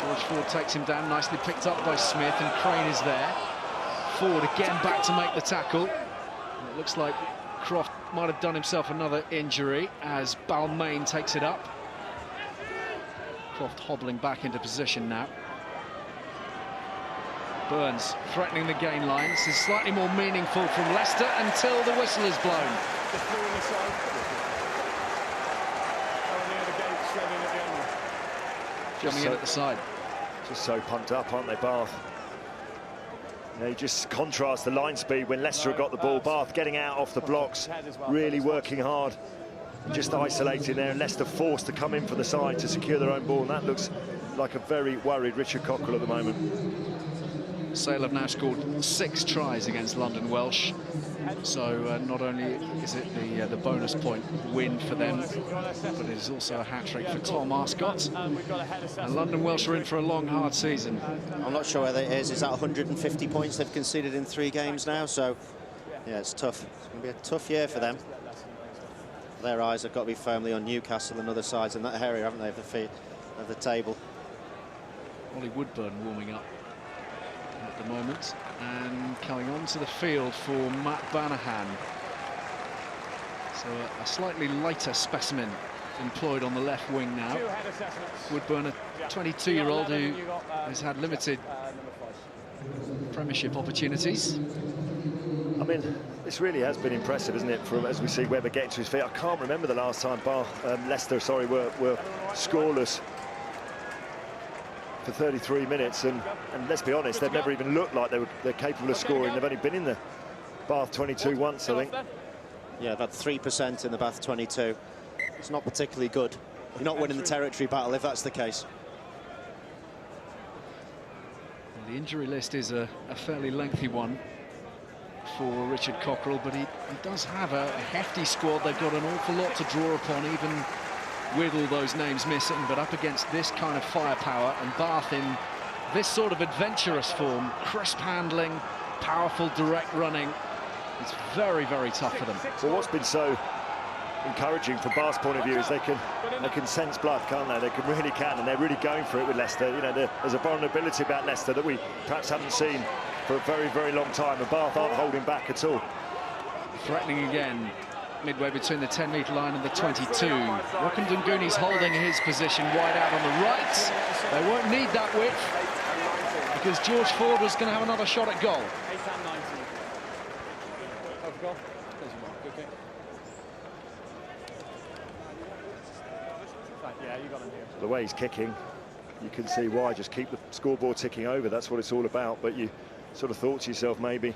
S4: George Ford takes him down, nicely picked up by Smith, and Crane is there. Ford again back to make the tackle. And it looks like Croft might have done himself another injury as Balmain takes it up. Croft hobbling back into position now. Burns threatening the gain line. This is slightly more meaningful from Leicester until the whistle is blown. Coming in at the side.
S5: Just so pumped up, aren't they, Bath? You know, you just contrast the line speed when Leicester got the ball. Bath getting out off the blocks, really working hard, and just isolating there, and Leicester forced to come in from the side to secure their own ball, and that looks like a very worried Richard Cockrell at the moment.
S4: Sale have now scored 6 tries against London Welsh, so not only is it the bonus point win for them, but it is also a hat-trick for Tom Arscott. And London Welsh are in for a long, hard season.
S6: I'm not sure whether it is. Is that 150 points they've conceded in 3 games now? So, yeah, it's tough. It's going to be a tough year for them. Their eyes have got to be firmly on Newcastle and other sides in that area, haven't they, of the feet of the table.
S4: Ollie Woodburn warming up at the moment, and coming onto the field for Matt Banahan. So a slightly lighter specimen employed on the left wing now. Woodburn, a 22-year-old who has had limited Premiership opportunities.
S5: I mean, this really has been impressive, isn't it, from as we see Webber getting to his feet. I can't remember the last time Leicester were scoreless for 33 minutes, and let's be honest, they've never even looked like they're capable of scoring. They've only been in the Bath 22 once, I think.
S6: Yeah, they've had 3% in the Bath 22. It's not particularly good. You're not winning the territory battle if that's the case.
S4: Well, the injury list is a fairly lengthy one for Richard Cockrell, but he does have a hefty squad. They've got an awful lot to draw upon, even with all those names missing, but up against this kind of firepower, and Bath in this sort of adventurous form, crisp handling, powerful direct running, it's very, very tough for them.
S5: Well, what's been so encouraging from Bath's point of view is they can sense blood, can't they? They really can, and they're really going for it with Leicester. You know, there's a vulnerability about Leicester that we perhaps haven't seen for a very, very long time, and Bath aren't holding back at all.
S4: Threatening again, midway between the 10-metre line and the 22. Rokandunguni's holding his position wide out on the right. They won't need that width because George Ford was going to have another shot at goal.
S5: The way he's kicking, you can see why. Just keep the scoreboard ticking over. That's what it's all about. But you sort of thought to yourself, maybe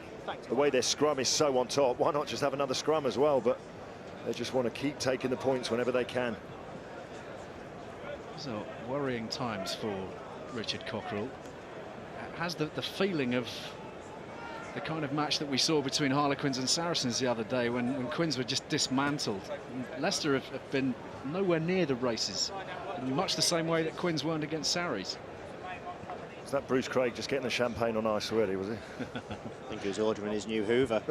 S5: the way their scrum is so on top, why not just have another scrum as well? But they just want to keep taking the points whenever they can.
S4: So worrying times for Richard Cockrell. Has the feeling of the kind of match that we saw between Harlequins and Saracens the other day when Quins were just dismantled. And Leicester have been nowhere near the races, in much the same way that Quins weren't against Sarries.
S5: Was that Bruce Craig just getting the champagne on ice already, was he?
S6: I think he was ordering his new Hoover.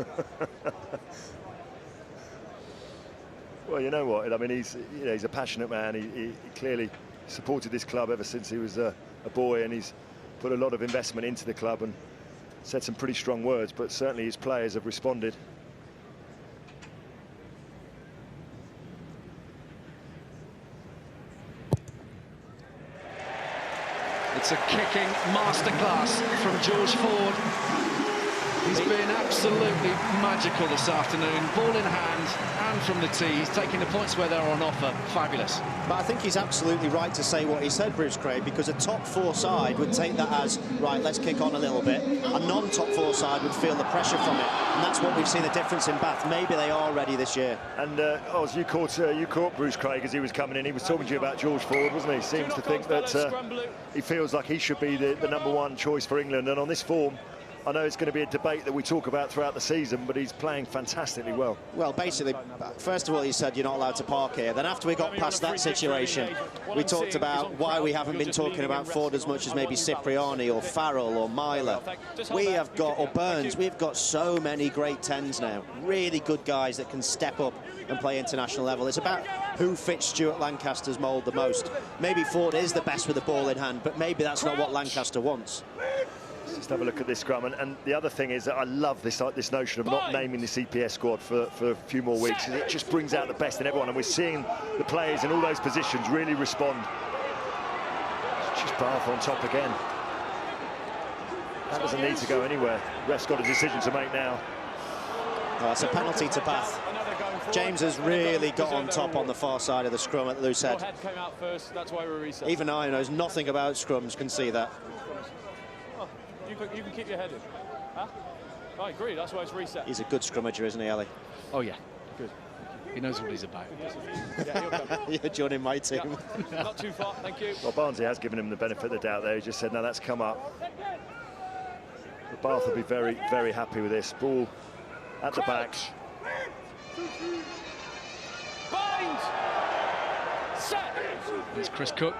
S5: Well, you know what? I mean, he's a passionate man. He clearly supported this club ever since he was a boy, and he's put a lot of investment into the club and said some pretty strong words, but certainly his players have responded.
S4: It's a kicking masterclass from George Ford. He's been absolutely magical this afternoon. Ball in hand and from the tee. He's taking the points where they're on offer. Fabulous.
S6: But I think he's absolutely right to say what he said, Bruce Craig, because a top 4 side would take that as, right, let's kick on a little bit. A non-top 4 side would feel the pressure from it. And that's what we've seen the difference in Bath. Maybe they are ready this year. And
S5: Oz, you caught Bruce Craig as he was coming in. He was talking to you about George Ford, wasn't he? He seems to think that he feels like he should be the #1 choice for England. And on this form, I know it's going to be a debate that we talk about throughout the season, but he's playing fantastically well.
S6: Well, basically, first of all, he said you're not allowed to park here. Then after we got past that situation, we talked about why we haven't been talking about Ford as much as maybe Cipriani or Farrell or Myler. We have got, or Burns, we've got so many great 10s now. Really good guys that can step up and play international level. It's about who fits Stuart Lancaster's mould the most. Maybe Ford is the best with the ball in hand, but maybe that's not what Lancaster wants.
S5: Let's just have a look at this scrum, and the other thing is that I love this notion of not naming the CPS squad for a few more weeks. It just brings out the best in everyone, and we're seeing the players in all those positions really respond. It's just Bath on top again. That doesn't need to go anywhere. Ref's got a decision to make now.
S6: Oh, it's a penalty to Bath. James has really got on top on the far side of the scrum at the loose head. Even I, who knows nothing about scrums, can see that.
S3: You can keep your head in. Huh? I agree, that's why it's reset.
S6: He's a good scrummager, isn't he, Ali?
S4: Oh, yeah. Good. He knows what he's about.
S6: You're joining my team.
S3: Yeah. Not too far, thank you.
S5: Well, Barnsley has given him the benefit of the doubt there. He just said, no, that's come up. But Bath will be very, very happy with this. Ball at the back.
S3: Bind! Set!
S4: There's Chris Cook.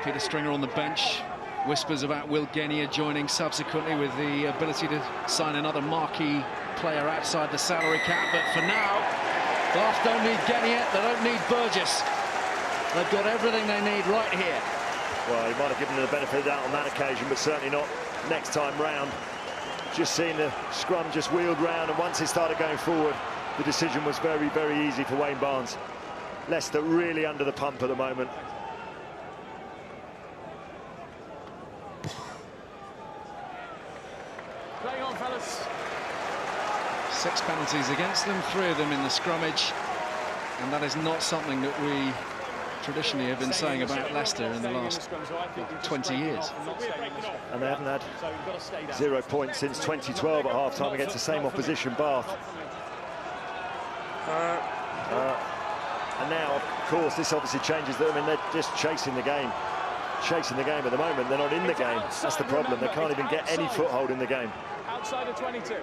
S4: Peter Stringer on the bench. Whispers about Will Genia joining subsequently with the ability to sign another marquee player outside the salary cap. But for now, Bath don't need Genia, they don't need Burgess. They've got everything they need right here.
S5: Well, he might have given them the benefit of the doubt on that occasion, but certainly not next time round. Just seen the scrum just wheeled round, and once it started going forward, the decision was very, very easy for Wayne Barnes. Leicester really under the pump at the moment.
S3: Playing on, fellas.
S4: 6 penalties against them, 3 of them in the scrummage, and that is not something that we traditionally have been saying about Leicester in the last 20 years.
S5: And they haven't had 0 points since 2012 at half-time against the same opposition, Bath. And now, of course, this obviously changes them. I mean, they're just chasing the game. Chasing the game at the moment. They're not in the game. That's the problem. They can't even get any foothold in the game.
S3: Outside of 22.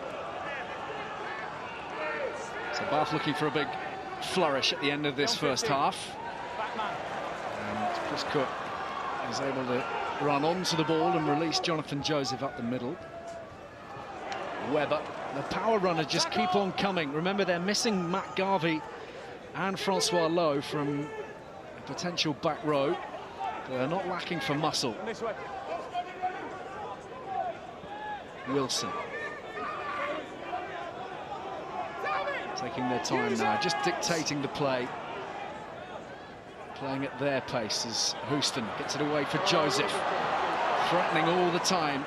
S4: So Bath looking for a big flourish at the end of this first half. And Chris Cook is able to run onto the ball and release Jonathan Joseph up the middle. Webber, the power runners just keep on coming. Remember, they're missing Matt Garvey and Francois Lowe from a potential back row. But they're not lacking for muscle. Wilson. Taking their time now, just dictating the play. Playing at their pace as Houston gets it away for Joseph. Threatening all the time.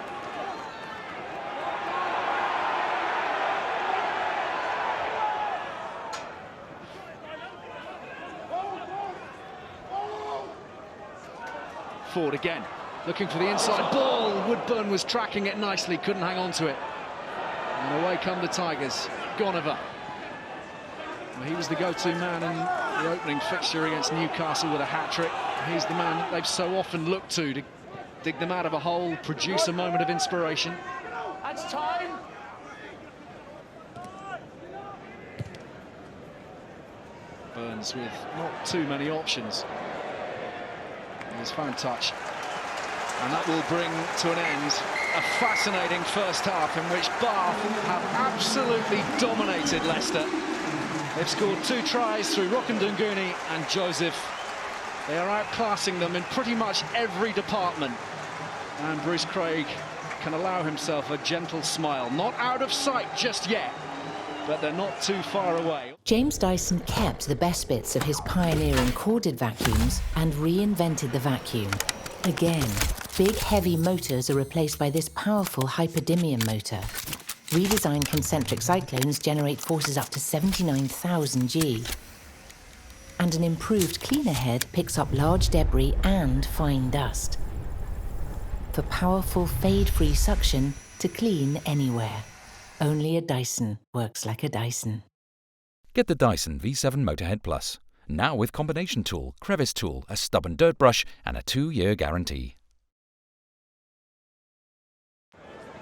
S4: Ford again, looking for the inside ball. Woodburn was tracking it nicely, couldn't hang on to it. And away come the Tigers. Gonover. Well, he was the go-to man in the opening fixture against Newcastle with a hat-trick. He's the man that they've so often looked to dig them out of a hole, produce a moment of inspiration.
S3: That's time.
S4: Burns with not too many options. He's found touch. And that will bring to an end a fascinating first half in which Bath have absolutely dominated Leicester. They've scored 2 tries through Rockandunguni and Joseph. They are outclassing them in pretty much every department. And Bruce Craig can allow himself a gentle smile. Not out of sight just yet, but they're not too far away.
S1: James Dyson kept the best bits of his pioneering corded vacuums and reinvented the vacuum. Again, big heavy motors are replaced by this powerful hyperdymium motor. Redesigned concentric cyclones generate forces up to 79,000 G. And an improved cleaner head picks up large debris and fine dust. For powerful fade-free suction to clean anywhere. Only a Dyson works like a Dyson.
S2: Get the Dyson V7 Motorhead Plus. Now with combination tool, crevice tool, a stubborn dirt brush and a 2-year guarantee.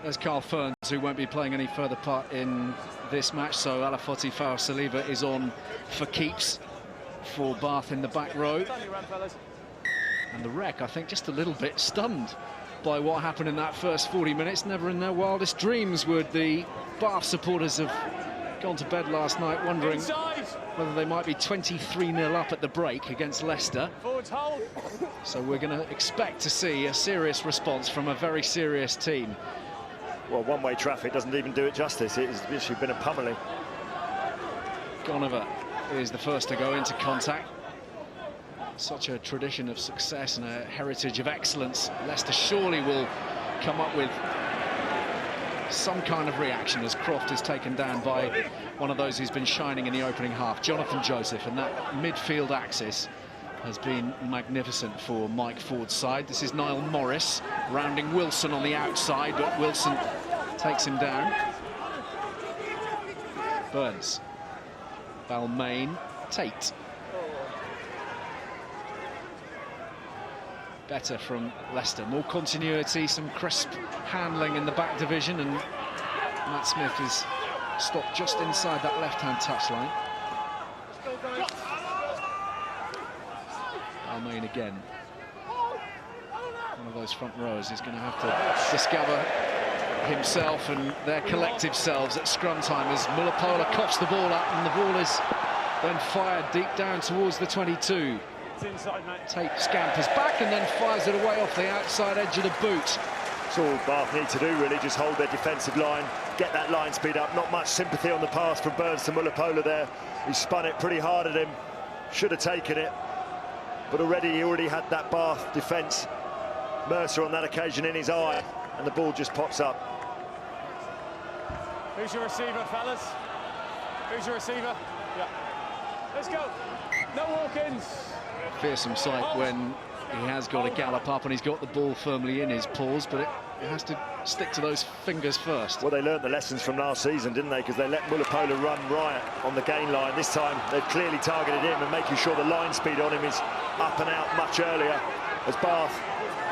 S4: There's Carl Ferns, who won't be playing any further part in this match, so Alafoti Farah-Saliba is on for keeps for Bath in the back row. And the Wreck, I think, just a little bit stunned by what happened in that first 40 minutes. Never in their wildest dreams would the Bath supporters have gone to bed last night wondering whether they might be 23-0 up at the break against Leicester.
S3: Forwards hold.
S4: So we're going to expect to see a serious response from a very serious team.
S5: Well, one-way traffic doesn't even do it justice. It has literally been a pummeling.
S4: Gonover is the first to go into contact. Such a tradition of success and a heritage of excellence. Leicester surely will come up with some kind of reaction as Croft is taken down by one of those who's been shining in the opening half, Jonathan Joseph, and that midfield axis has been magnificent for Mike Ford's side. This is Niall Morris rounding Wilson on the outside, but Wilson takes him down. Burns, Balmain, Tate. Better from Leicester, more continuity, some crisp handling in the back division, and Matt Smith is stopped just inside that left-hand touchline. Balmain again. One of those front rows is going to have to discover himself and their collective selves at scrum time as Mullapola coughs the ball up, and the ball is then fired deep down towards the 22.
S3: Inside, mate.
S4: Tate scampers back and then fires it away off the outside edge of the boot.
S5: That's all Bath need to do, really, just hold their defensive line, get that line speed up. Not much sympathy on the pass from Burns to Mullapola there. He spun it pretty hard at him, should have taken it, but he already had that Bath defence, Mercer on that occasion, in his eye, and the ball just pops up.
S3: Who's your receiver, fellas? Who's your receiver? Yeah. Let's go. No walk-ins.
S4: Fearsome sight when he has got to gallop up and he's got the ball firmly in his paws, but it has to stick to those fingers first.
S5: Well, they learnt the lessons from last season, didn't they? Because they let Mullapola run riot on the gain line. This time, they've clearly targeted him and making sure the line speed on him is up and out much earlier, as Bath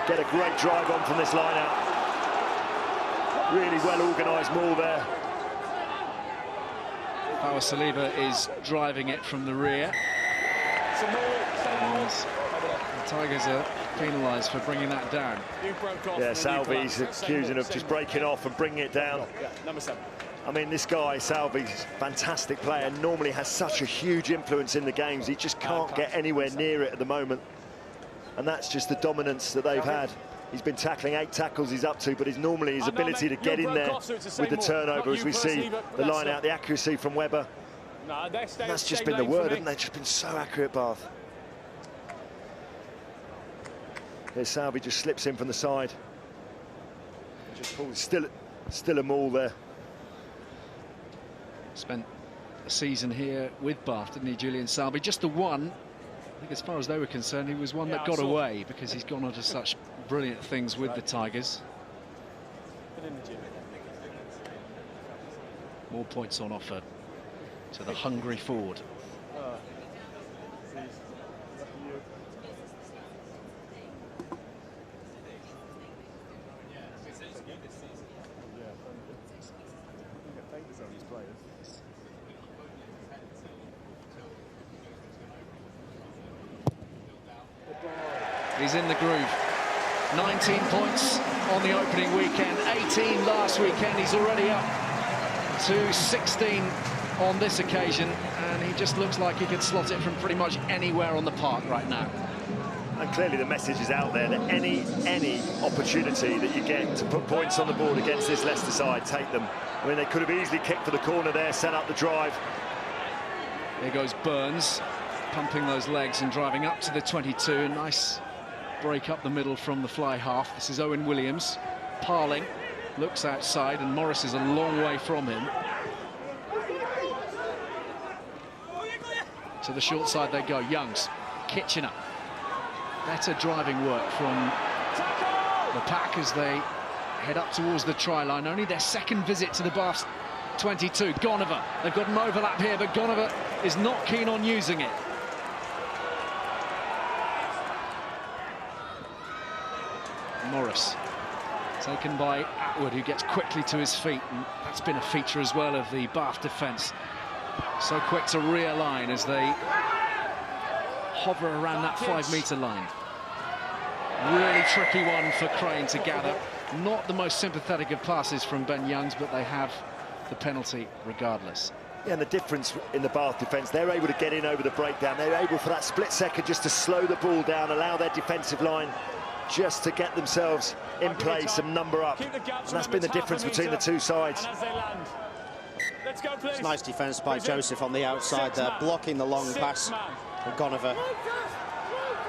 S5: get a great drive on from this line out. Really well-organised maul there.
S4: Power Saliba is driving it from the rear. And the Tigers are penalised for bringing that down.
S5: Yeah, Salvi's accusing of just breaking off and bringing it down.
S3: Number 7.
S5: I mean, this guy, Salvi's fantastic player, normally has such a huge influence in the games. He just can't get anywhere near it at the moment. And that's just the dominance that they've had. He's been tackling 8 tackles he's up to, but normally his ability to get in there with the turnover, as we see the line out, the accuracy from Webber.
S3: No,
S5: that's just been the word, hasn't it? Just been so accurate, Bath. Here's Salvi, just slips in from the side. Just pulls, still a maul there.
S4: Spent a season here with Bath, didn't he, Julian Salvi? Just the one. I think as far as they were concerned, he was one that got away because he's gone on to such brilliant things with the Tigers. More points on offer to the hungry forward. He's in the groove. 19 points on the opening weekend, 18 last weekend. He's already up to 16 on this occasion, and he just looks like he could slot it from pretty much anywhere on the park right now.
S5: And clearly the message is out there that any opportunity that you get to put points on the board against this Leicester side, take them. I mean, they could have easily kicked for the corner there, set up the drive.
S4: Here goes Burns, pumping those legs and driving up to the 22. Nice break up the middle from the fly half. This is Owen Williams. Parling looks outside, and Morris is a long way from him. To the short side they go. Youngs, Kitchener. Better driving work from the pack as they head up towards the try line. Only their second visit to the Bath's 22. Gonover. They've got an overlap here, but Gonover is not keen on using it. Morris taken by Atwood, who gets quickly to his feet, and that's been a feature as well of the Bath defence. So quick to realign as they hover around that 5-metre line. Really tricky one for Crane to gather. Not the most sympathetic of passes from Ben Youngs, but they have the penalty regardless.
S5: Yeah, and the difference in the Bath defence, they're able to get in over the breakdown. They're able for that split second just to slow the ball down, allow their defensive line just to get themselves in place and number up. And that's been the difference between the two sides.
S6: It's nice defence by Joseph on the outside there, blocking the long pass from Gonover.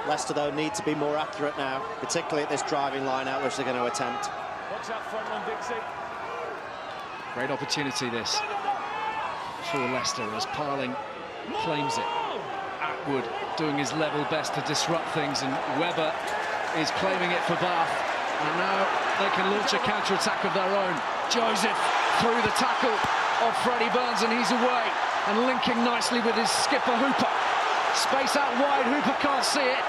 S6: Leicester, though, need to be more accurate now, particularly at this driving line out, which they're going to attempt.
S3: Watch that front one, Dixie.
S4: Great opportunity, this, for Leicester, as Parling claims it. Atwood doing his level best to disrupt things, and Webber is claiming it for Bath. And now they can launch a counter-attack of their own. Joseph through the tackle of Freddie Burns, and he's away. And linking nicely with his skipper, Hooper. Space out wide, Hooper can't see it.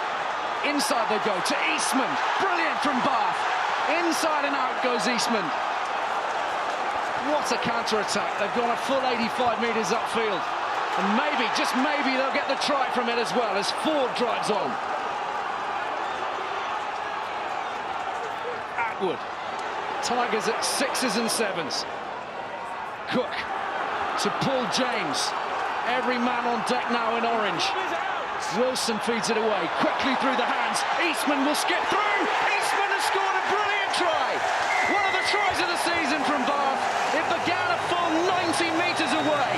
S4: Inside they go to Eastman. Brilliant from Bath. Inside and out goes Eastman. What a counter-attack. They've gone a full 85 metres upfield. And maybe, just maybe, they'll get the try from it as well as Ford drives on. Atwood. Tigers at 6s and 7s. Cook to Paul James. Every man on deck now in orange. Wilson feeds it away, quickly through the hands. Eastman will skip through. Eastman has scored a brilliant try. One of the tries of the season from Bath. It began a full 90 metres away.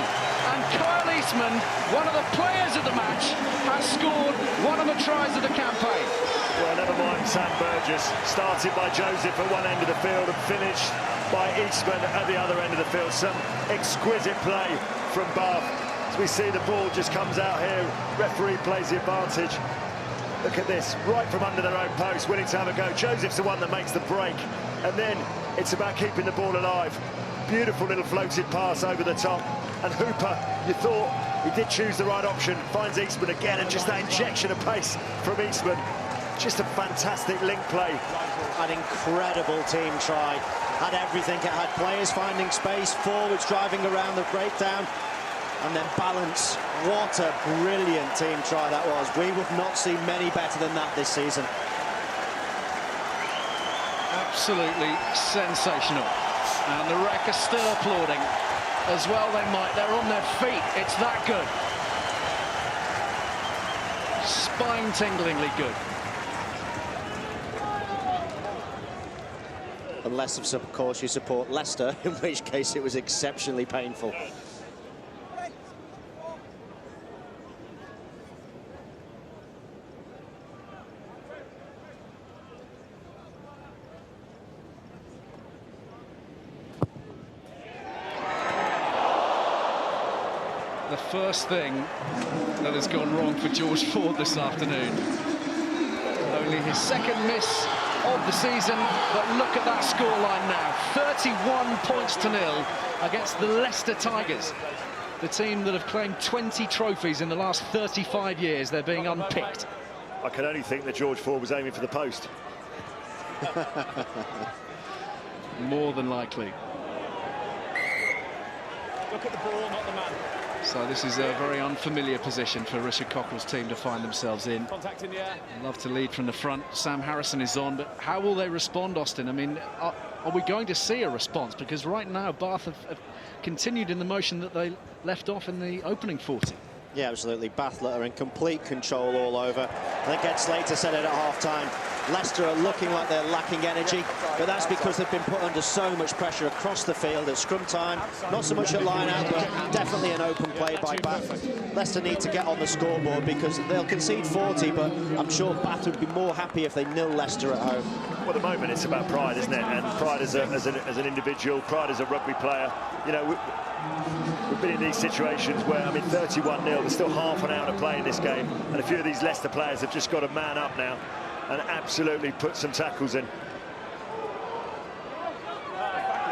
S4: And Kyle Eastman, one of the players of the match, has scored one of the tries of the campaign.
S5: Well, never mind Sam Burgess. Started by Joseph at one end of the field and finished by Eastman at the other end of the field. Some exquisite play from Bath. As we see the ball just comes out here, referee plays the advantage. Look at this, right from under their own post, willing to have a go. Joseph's the one that makes the break, and then it's about keeping the ball alive. Beautiful little floated pass over the top, and Hooper, you thought he did choose the right option, finds Eastman again, and just that injection of pace from Eastman. Just a fantastic link play.
S6: An incredible team try. Had everything. It had players finding space, forwards driving around the breakdown, and then balance. What a brilliant team try that was. We would not see many better than that this season.
S4: Absolutely sensational. And the Rec are still applauding. As well they might. They're on their feet. It's that good. Spine-tinglingly good.
S6: Unless, of course, you support Leicester, in which case it was exceptionally painful.
S4: The first thing that has gone wrong for George Ford this afternoon. Only his second miss of the season, but look at that scoreline now. 31 points to 0 against the Leicester Tigers. The team that have claimed 20 trophies in the last 35 years. They're being unpicked.
S5: I can only think that George Ford was aiming for the post.
S4: More than likely.
S3: Look at the ball, not the man.
S4: So this is a very unfamiliar position for Richard Cockerell's team to find themselves in.
S3: Contact in the air.
S4: Love to lead from the front. Sam Harrison is on, but how will they respond, Austin? I mean, are we going to see a response? Because right now Bath have continued in the motion that they left off in the opening 40.
S6: Yeah, absolutely. Bath are in complete control all over. I think Ed Slater said it at half-time. Leicester are looking like they're lacking energy, but that's because they've been put under so much pressure across the field at scrum time. Not so much at line-out, but definitely an open play by Bath. Leicester need to get on the scoreboard because they'll concede 40, but I'm sure Bath would be more happy if they nil Leicester at home.
S5: Well, at the moment it's about pride, isn't it? And pride as an individual, pride as a rugby player. You know, we've been in these situations where, I mean, 31-0, there's still half an hour to play in this game, and a few of these Leicester players have just got to man up now and absolutely put some tackles in.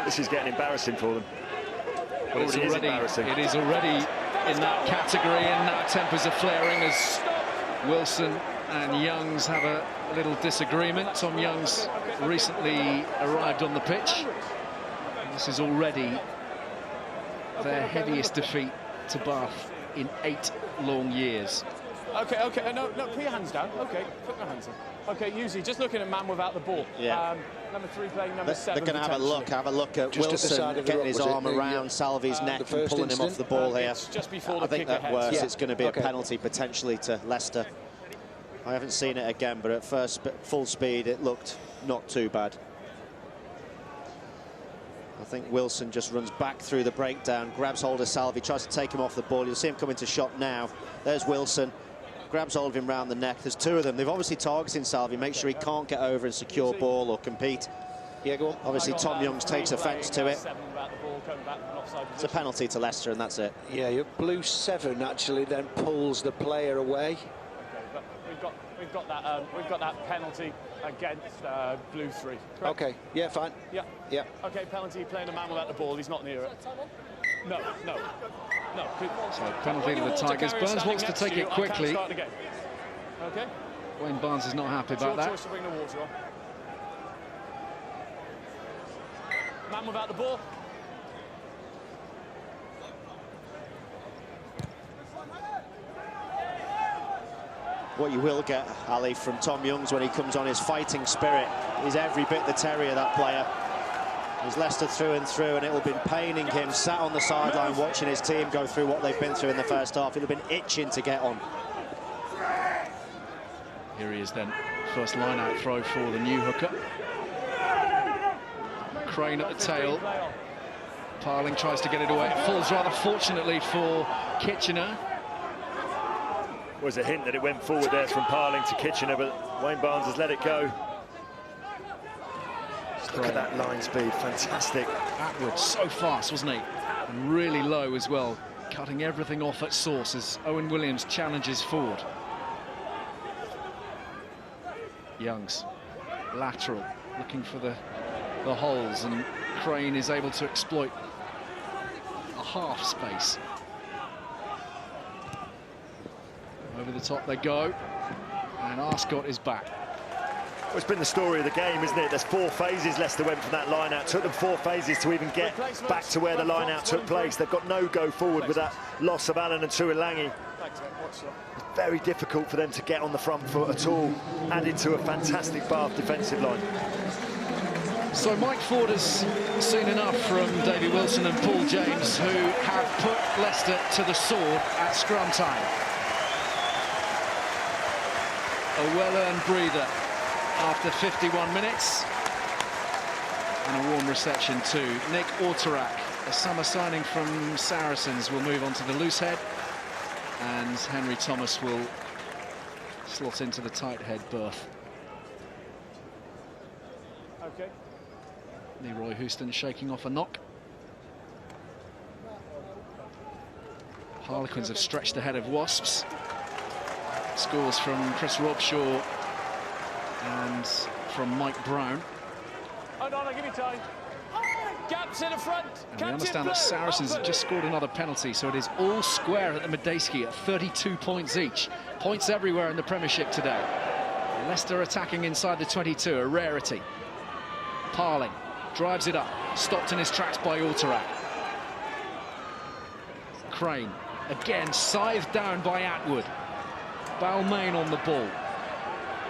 S5: This is getting embarrassing for them.
S4: Well, it is already in that category, and now tempers are flaring as Wilson and Youngs have a little disagreement. Tom Youngs recently arrived on the pitch. This is already their heaviest defeat to Bath in 8 long years.
S3: Okay, no, put your hands down. Okay, put your hands up. Okay, usually just looking at man without the ball.
S6: Yeah.
S3: Number 3 playing number 7.
S6: They're going to have a look at
S7: Just
S6: Wilson getting his arm around Salvi's neck and pulling him off the ball here.
S3: Just before the
S6: I think
S3: kick
S6: that
S3: ahead.
S6: worse.
S7: Yeah.
S6: It's going to be a penalty potentially to Leicester. I haven't seen it again, but at first full speed it looked not too bad. I think Wilson just runs back through the breakdown, grabs hold of Salvi, tries to take him off the ball. You'll see him come into shot now. There's Wilson, grabs hold of him round the neck. There's 2 of them. They've obviously targeting Salvi, make sure he can't get over and secure ball or compete.
S7: Yeah, go on.
S6: Obviously, Tom Youngs takes offence to it. It's a penalty to Leicester, and that's it.
S7: Yeah, your blue 7 actually then pulls the player away.
S3: Okay, but we've got that penalty against blue 3. Correct?
S7: Okay, yeah, fine.
S3: Yeah.
S7: Yeah.
S3: Okay, penalty playing a man without the ball. He's not near it. No.
S4: So penalty to the Tigers. Burns wants to take it quickly.
S3: Okay.
S4: Wayne Barnes is not happy about that.
S3: Choice to bring the water on. Man without the ball.
S6: What you will get, Ali, from Tom Youngs when he comes on, his fighting spirit. He's every bit the terrier, that player. He's Leicester through and through, and it will have been paining him, sat on the sideline watching his team go through what they've been through in the first half. He'll have been itching to get on.
S4: Here he is then. First line-out throw for the new hooker. Crane at the tail. Parling tries to get it away. It falls rather fortunately for Kitchener.
S5: Was a hint that it went forward there from Parling to Kitchener, but Wayne Barnes has let it go. Look at that line speed, fantastic.
S4: Atwood, so fast, wasn't he? And really low as well, cutting everything off at source as Owen Williams challenges forward. Youngs, lateral, looking for the holes, and Crane is able to exploit a half space. Over the top they go, and Arscott is back.
S5: Well, it's been the story of the game, isn't it? There's 4 phases Leicester went from that line-out. Took them 4 phases to even get back to where the line-out took place. They've got no go forward with that loss of Allen and Tuilangi. It's very difficult for them to get on the front foot at all, added to a fantastic Bath defensive line.
S4: So Mike Ford has seen enough from Davy Wilson and Paul James, who have put Leicester to the sword at scrum time. A well-earned breather after 51 minutes. And a warm reception too. Nick Orterak, a summer signing from Saracens, will move on to the loose head. And Henry Thomas will slot into the tight head berth.
S3: Okay.
S4: Leroy Houston shaking off a knock. Harlequins have stretched ahead of Wasps. Scores from Chris Robshaw and from Mike Brown.
S3: Hold on, I'll give you time. Gaps in the front.
S4: And we understand that Saracens have just scored another penalty, so it is all square at the Medeski at 32 points each. Points everywhere in the Premiership today. Leicester attacking inside the 22, a rarity. Parling drives it up, stopped in his tracks by Orterak. Crane, again scythed down by Atwood. Balmain on the ball.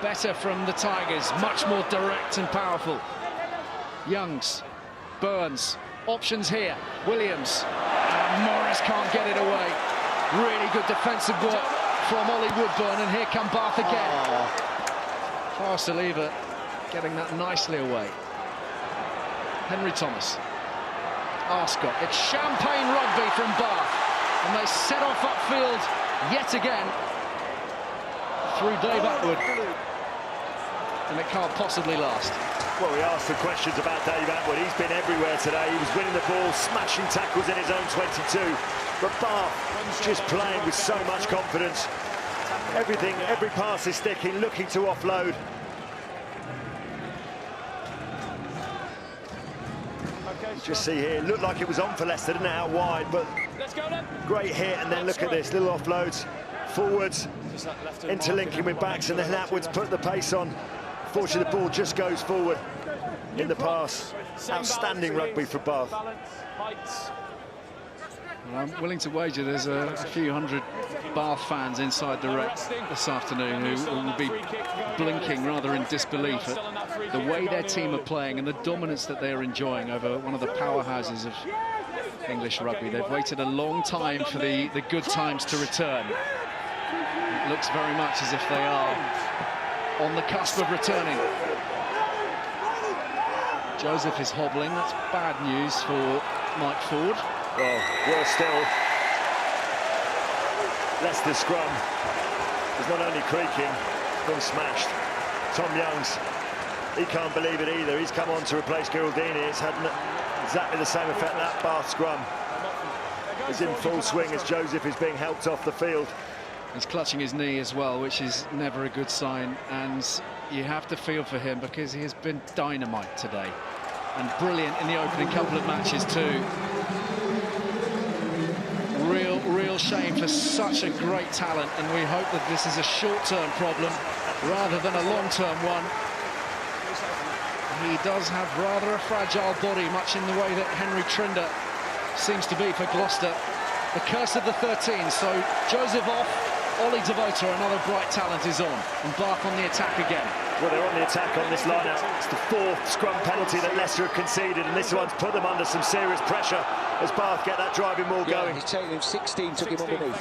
S4: Better from the Tigers, much more direct and powerful. Youngs, Burns, options here. Williams, and Morris can't get it away. Really good defensive work from Ollie Woodburn, and here come Bath again. Fast to leave it, getting that nicely away. Henry Thomas. Arscott. It's champagne rugby from Bath, and they set off upfield yet again through Dave Atwood, and it can't possibly last.
S5: Well, we asked some questions about Dave Atwood. He's been everywhere today. He was winning the ball, smashing tackles in his own 22. But Bath just playing with so much confidence. Everything, every pass is sticking, looking to offload. You just see here, it looked like it was on for Leicester, didn't it, out wide, but great hit, and then look at this, little offloads, forwards, interlinking with backs, and then Atwood's put the pace on. Fortunately, the ball just goes forward in the pass. Outstanding rugby for Bath.
S4: Well, I'm willing to wager there's a few hundred Bath fans inside the rec this afternoon who will be blinking rather in disbelief at the way their team are playing and the dominance that they're enjoying over one of the powerhouses of English rugby. They've waited a long time for the good times to return. It looks very much as if they are on the cusp of returning. Joseph is hobbling. That's bad news for Mike Ford.
S5: Well, worse still, Leicester's scrum is not only creaking, it's been smashed. Tom Youngs, he can't believe it either. He's come on to replace Giraldini. It's had exactly the same effect. That Bath scrum is in full swing as Joseph is being helped off the field.
S4: He's clutching his knee as well, which is never a good sign, and you have to feel for him because he has been dynamite today and brilliant in the opening couple of matches too. Real shame for such a great talent, and we hope that this is a short-term problem rather than a long-term one. He does have rather a fragile body, much in the way that Henry Trinder seems to be for Gloucester. The curse of the 13, so Joseph off, Ollie Devoto, another bright talent, is on, and Bath on the attack again.
S5: Well, they're on the attack on this line-out. It's the fourth scrum penalty that Leicester have conceded, and this one's put them under some serious pressure as Bath get that driving ball going.
S7: He's taken him 16, took him underneath.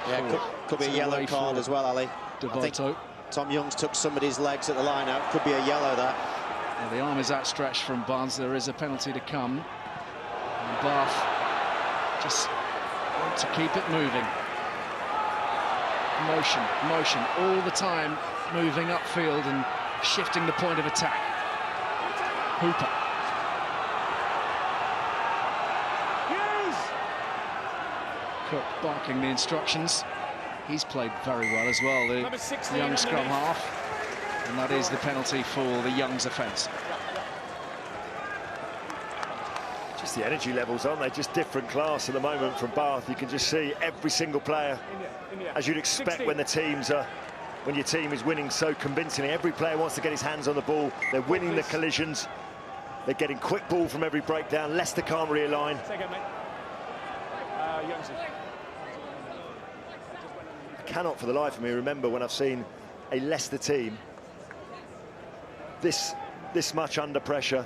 S6: Yeah, could be a yellow card as well, Ali. I think Tom Youngs took somebody's legs at the line-out. Could be a yellow there.
S4: Well, the arm is outstretched from Barnes. There is a penalty to come. And Bath just want to keep it moving. Motion, all the time moving upfield and shifting the point of attack. Hooper. Cook barking the instructions. He's played very well as well, the young scrum half. And that is the penalty for the Youngs offence.
S5: Just the energy levels, aren't they? Just different class at the moment from Bath. You can just see every single player, as you'd expect when when your team is winning so convincingly. Every player wants to get his hands on the ball. They're winning the collisions. They're getting quick ball from every breakdown. Leicester can't realign. I cannot for the life of me remember when I've seen a Leicester team this much under pressure.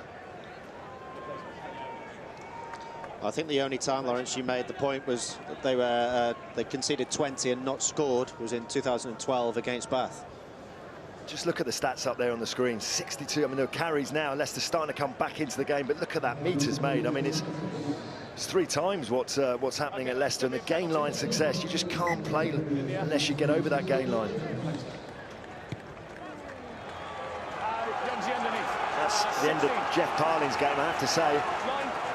S6: I think the only time, Lawrence, you made the point was that they conceded 20 and not scored was in 2012 against Bath.
S5: Just look at the stats up there on the screen. 62. I mean, there are carries now. Leicester's starting to come back into the game, but look at that meters made. I mean, it's 3 times what's happening at Leicester, and the gain line success. You just can't play unless you get over that gain line. That's the end of Jeff Parling's game, I have to say.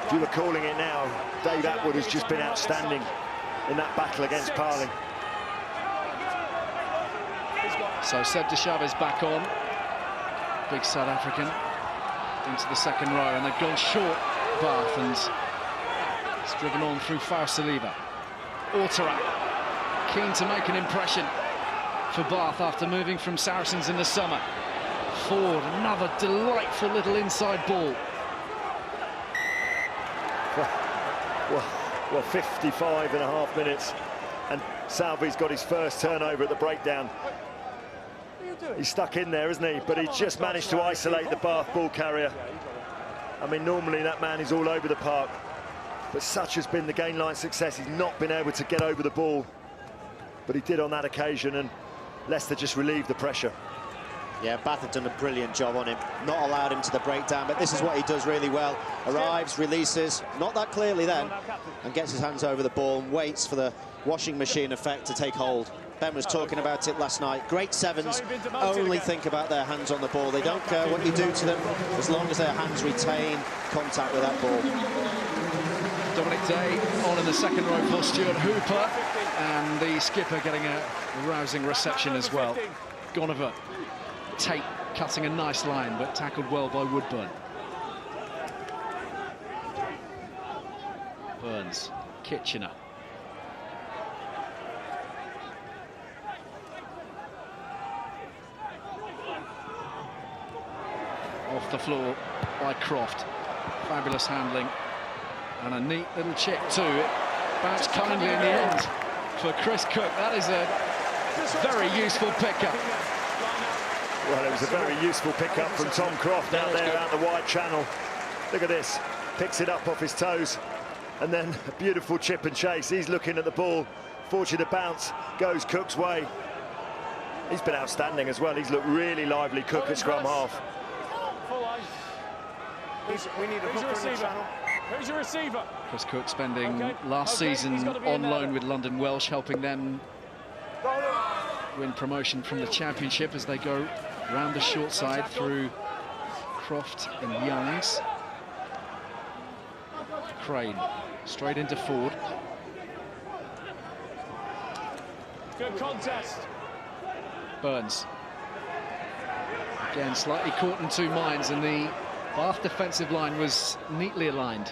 S5: If you were calling it now, Dave Atwood has just been outstanding in that battle against Parling.
S4: So Seb Deshave is back on. Big South African into the second row, and they've gone short, Bath, and it's driven on through Fausaliva. Orterak, keen to make an impression for Bath after moving from Saracens in the summer. Ford, another delightful little inside ball.
S5: Well, 55.5 minutes, and Salvi's got his first turnover at the breakdown. He's stuck in there, isn't he? But he's just managed to isolate the Bath ball carrier. I mean, normally that man is all over the park, but such has been the gain line success. He's not been able to get over the ball, but he did on that occasion, and Leicester just relieved the pressure.
S6: Yeah, Bath have done a brilliant job on him. Not allowed him to the breakdown, but this is what he does really well. Arrives, releases, not that clearly then, and gets his hands over the ball and waits for the washing machine effect to take hold. Ben was talking about it last night. Great sevens only think about their hands on the ball. They don't care what you do to them, as long as their hands retain contact with that ball.
S4: Dominic Day on in the second row for Stuart Hooper, and the skipper getting a rousing reception as well. Gonover. Tate cutting a nice line, but tackled well by Woodburn. Burns, Kitchener. Off the floor by Croft. Fabulous handling. And a neat little chip too. It bounced kindly in the end for Chris Cook. That is a very useful pickup.
S5: Well, it was a very useful pickup from Tom Croft out there out the wide channel. Look at this. Picks it up off his toes. And then a beautiful chip and chase. He's looking at the ball. Fortunately, the bounce goes Cook's way. He's been outstanding as well. He's looked really lively, Cook at scrum half.
S9: We need a hooker in the channel.
S3: Who's your receiver?
S4: Chris Cook spending last season on loan with London Welsh, helping them win promotion from the Championship as they go round the short side through Croft and Youngs. Crane straight into Ford.
S3: Good contest.
S4: Burns. Again, slightly caught in two minds, and the Bath defensive line was neatly aligned.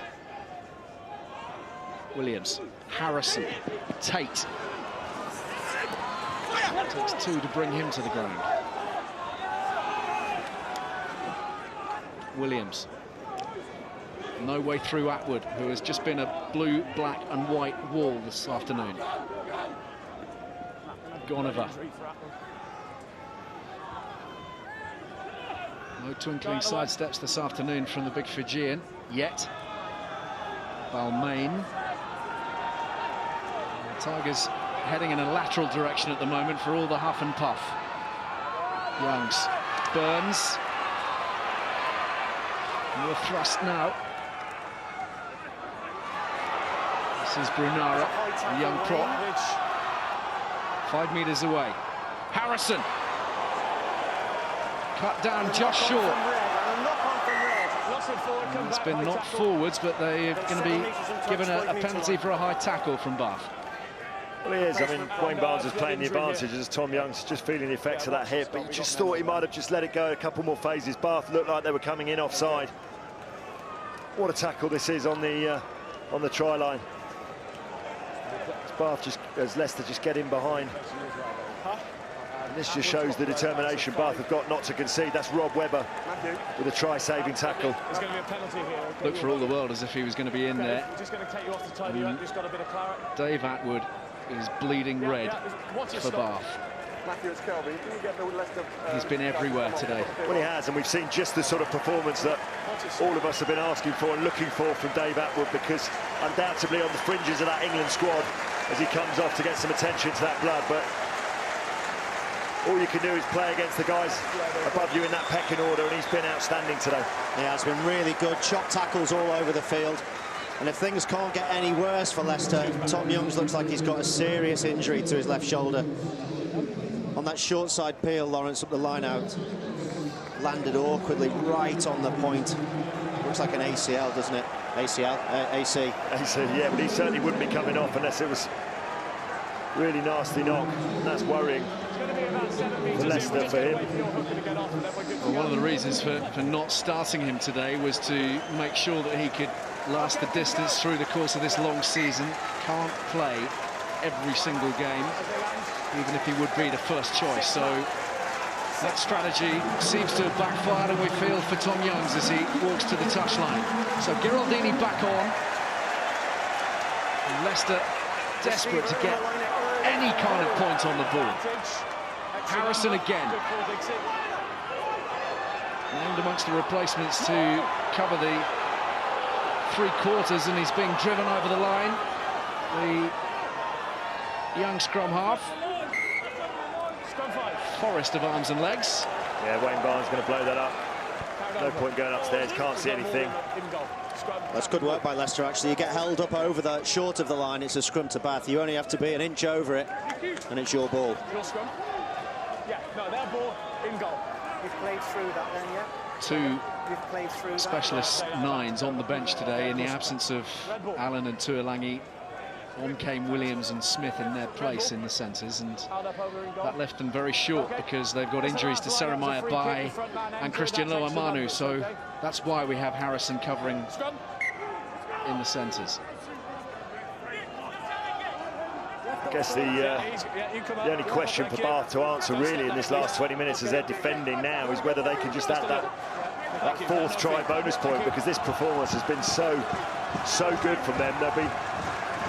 S4: Williams, Harrison, Tate. It takes two to bring him to the ground. Williams. No way through Atwood, who has just been a blue, black and white wall this afternoon. Gonover. No twinkling sidesteps this afternoon from the big Fijian, yet. Balmain. The Tigers heading in a lateral direction at the moment for all the huff and puff. Youngs. Burns. More thrust now. This is Brunara, a young prop. 5 metres away. Harrison. Cut down just short. It's been knocked forwards, but they're going to be given a penalty for a high tackle from Bath.
S5: Well, he is. I mean, Wayne Barnes was playing the advantage as Tom Young's just feeling the effects of that hit, but you just thought he might have just let it go a couple more phases. Bath looked like they were coming in offside. What a tackle this is on the try line. As Leicester just get in behind. And this just shows the determination Bath have got not to concede. That's Rob Webber with a try-saving tackle.
S3: There's going to be a penalty here.
S4: Looked for all the world as if he was going to be in there.
S3: We're just going to take you off the tidy up. Just got a bit of claret.
S4: Dave Atwood is bleeding red for Bath. He's been everywhere today.
S5: Well, he has, and we've seen just the sort of performance that all of us have been asking for and looking for from Dave Atwood, because undoubtedly on the fringes of that England squad as he comes off to get some attention to that blood, but all you can do is play against the guys above you in that pecking order, and he's been outstanding today.
S6: Yeah, it's been really good. Chop tackles all over the field. And if things can't get any worse for Leicester, Tom Youngs looks like he's got a serious injury to his left shoulder. On that short side peel, Lawrence up the line out. Landed awkwardly right on the point. Looks like an ACL, doesn't it? ACL? AC.
S5: AC, yeah, but he certainly wouldn't be coming off unless it was really nasty knock. And that's worrying for Leicester, for him.
S4: Well, one of the reasons for not starting him today was to make sure that he could last the distance through the course of this long season. Can't play every single game, even if he would be the first choice. So that strategy seems to have backfired, and we feel for Tom Youngs as he walks to the touchline. So Geraldini back on. And Leicester desperate to get any kind of point on the ball. Harrison again. Named amongst the replacements to cover the three-quarters, and he's being driven over the line. The young scrum half. Forest of arms and legs.
S5: Yeah, Wayne Barnes going to blow that up. No point going upstairs, can't see anything.
S6: That's good work by Leicester, actually. You get held up over the short of the line, it's a scrum to Bath. You only have to be an inch over it, and it's your ball.
S3: Your scrum? Yeah, no, their ball in goal.
S9: You've played through that then, yeah?
S4: Two specialist nines on the bench today in the absence of Allen and Tuolangi. On came Williams and Smith in their place in the centres, and that left them very short because they've got injuries to Seremiah Bai and Christian Loamanu, so that's why we have Harrison covering in the centres.
S5: I guess the only question for Bath to answer really in this last 20 minutes as they're defending now is whether they can just add that that fourth try bonus point, because this performance has been so good from them. They'll be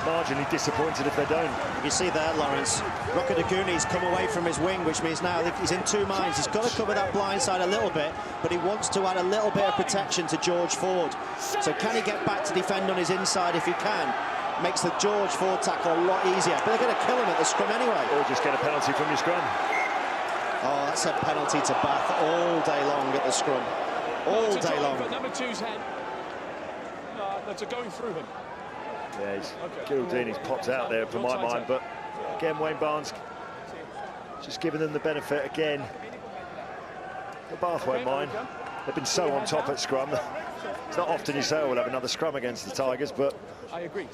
S5: marginally disappointed if they don't.
S6: You see there, Lawrence, Rokoduguni's come away from his wing, which means now he's in two minds. He's got to cover that blind side a little bit, but he wants to add a little bit of protection to George Ford. So can he get back to defend on his inside? If he can, makes the George Ford tackle a lot easier. But they're going to kill him at the scrum anyway.
S5: Or just get a penalty from your scrum.
S6: Oh, that's a penalty to Bath all day long at the scrum. All day long.
S3: But number 2's head. That's a going through him.
S5: Yeah, Gildini's popped out there for my mind, but again, Wayne Barnes just giving them the benefit again. The Bath won't mind. They've been so on top at scrum. It's not often you say, oh, we'll have another scrum against the Tigers, but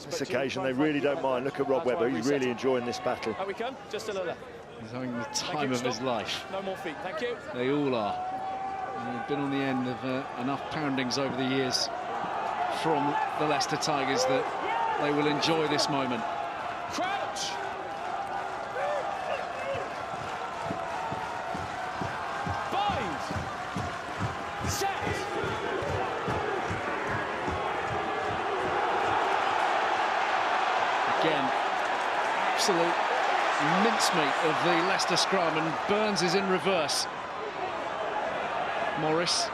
S5: this occasion they really don't mind. Look at Rob Webber, he's really enjoying this battle.
S3: We can, just a little.
S4: He's having the time of his life.
S3: No more feet, thank you.
S4: They all are. And they've been on the end of enough poundings over the years from the Leicester Tigers that they will enjoy this moment.
S3: Crouch! Bind! Set!
S4: Again, absolute mincemeat of the Leicester scrum, and Burns is in reverse. Morris.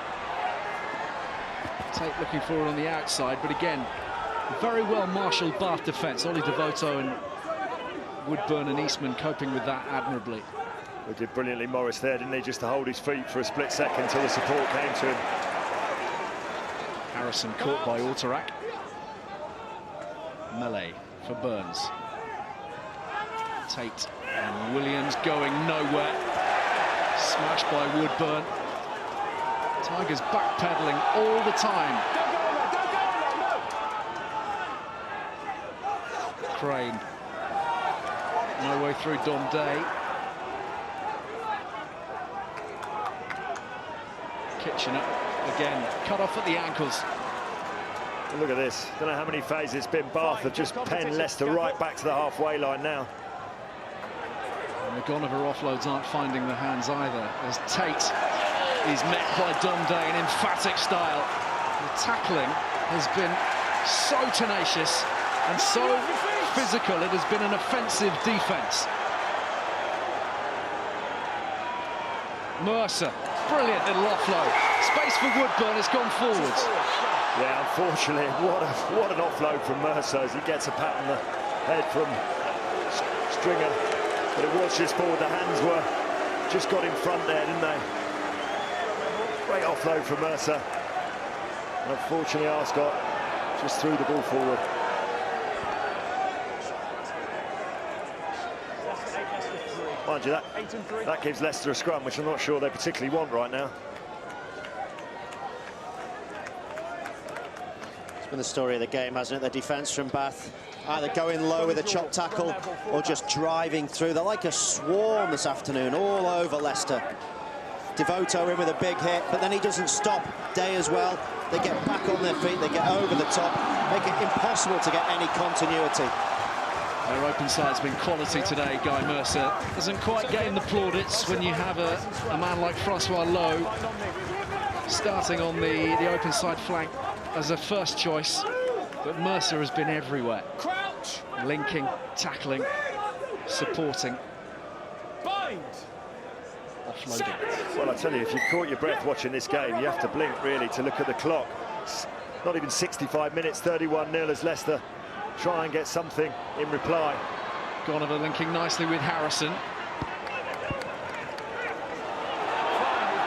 S4: Tate looking forward on the outside, but again, very well marshalled Bath defence. Ollie Devoto and Woodburn and Eastman coping with that admirably.
S5: They did brilliantly, Morris, there, didn't he? Just to hold his feet for a split second until the support came to him.
S4: Harrison caught by Autorak. Melee for Burns. Tate and Williams going nowhere. Smashed by Woodburn. Tigers backpedaling all the time. Crane. No way through Dom Day. Kitchener again cut off at the ankles.
S5: And look at this. Don't know how many phases it's been. Bath have just penned Leicester right back to the halfway line now.
S4: And the Gonover offloads aren't finding the hands either, as Tate is met by Dom Day in emphatic style. The tackling has been so tenacious and so physical, it has been an offensive defence. Mercer, brilliant little offload. Space for Woodburn has gone forwards.
S5: Yeah, unfortunately, what an offload from Mercer as he gets a pat on the head from Stringer. But it was just forward, the hands were just got in front there, didn't they? Great offload from Mercer. And unfortunately, Arscott just threw the ball forward. Mind you, that gives Leicester a scrum, which I'm not sure they particularly want right now.
S6: It's been the story of the game, hasn't it? The defence from Bath, either going low with a chop tackle or just driving through. They're like a swarm this afternoon, all over Leicester. Devoto in with a big hit, but then he doesn't stop. Day as well. They get back on their feet, they get over the top, make it impossible to get any continuity.
S4: Their open side's been quality today. Guy Mercer doesn't quite gain the plaudits when you have a man like Francois Lowe starting on the open side flank as a first choice, but Mercer has been everywhere.
S3: Crouch!
S4: Linking, tackling, supporting.
S3: Bind!
S4: Offloading.
S5: Well, I tell you, if you caught your breath watching this game, you have to blink, really, to look at the clock. It's not even 65 minutes, 31-0 as Leicester try and get something in reply.
S4: Gonover linking nicely with Harrison.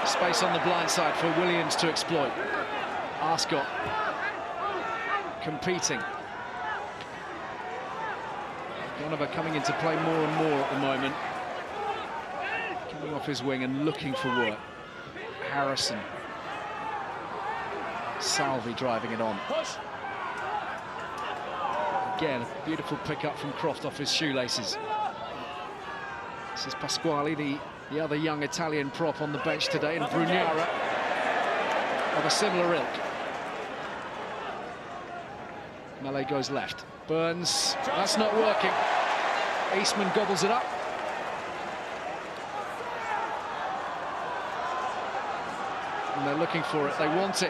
S4: Space on the blind side for Williams to exploit. Arscott competing. Gonover coming into play more and more at the moment. Coming off his wing and looking for work. Harrison. Salvi driving it on. Again, a beautiful pick-up from Croft off his shoelaces. This is Pasquale, the other young Italian prop on the bench today, and Brugnara of a similar ilk. Melee goes left. Burns, that's not working. Eastman gobbles it up. And they're looking for it, they want it.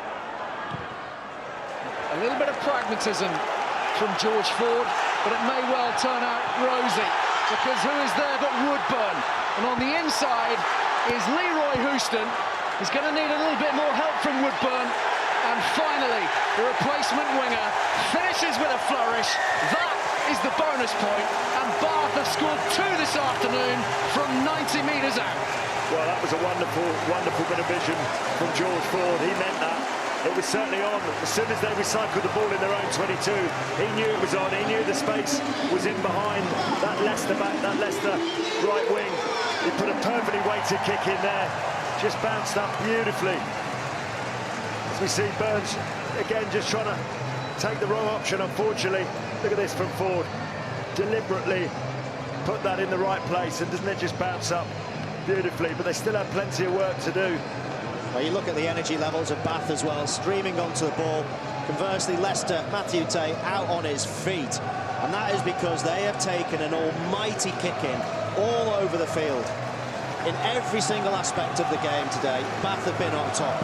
S4: A little bit of pragmatism from George Ford, but it may well turn out rosy, because who is there but Woodburn? And on the inside is Leroy Houston. He's going to need a little bit more help from Woodburn. And finally, the replacement winger finishes with a flourish. That is the bonus point, and Bath have scored 2 this afternoon from 90 metres out.
S5: Well, that was a wonderful, wonderful bit of vision from George Ford. He meant that. It was certainly on. As soon as they recycled the ball in their own 22, he knew it was on. He knew the space was in behind that Leicester back, that Leicester right wing. He put a perfectly weighted kick in there. Just bounced up beautifully. As we see Burns, again, just trying to take the wrong option, unfortunately. Look at this from Ford. Deliberately put that in the right place, and doesn't it just bounce up beautifully? But they still have plenty of work to do.
S6: Well, you look at the energy levels of Bath as well, streaming onto the ball. Conversely, Leicester, Matthew Tate out on his feet. And that is because they have taken an almighty kick-in all over the field. In every single aspect of the game today, Bath have been on top.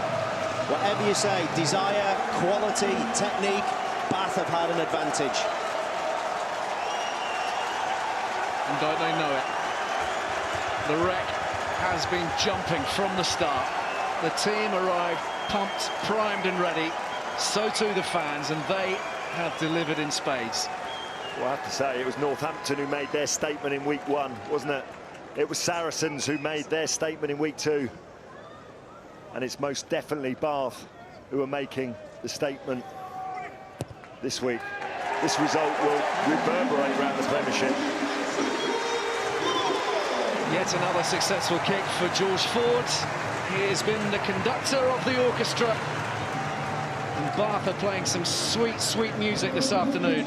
S6: Whatever you say, desire, quality, technique, Bath have had an advantage.
S4: And don't they know it? The wreck has been jumping from the start. The team arrived pumped, primed and ready. So too the fans, and they have delivered in spades.
S5: Well, I have to say, it was Northampton who made their statement in week 1, wasn't it? It was Saracens who made their statement in week 2. And it's most definitely Bath who are making the statement this week. This result will reverberate around the Premiership.
S4: Yet another successful kick for George Ford. He has been the conductor of the orchestra. And Bath are playing some sweet, sweet music this afternoon.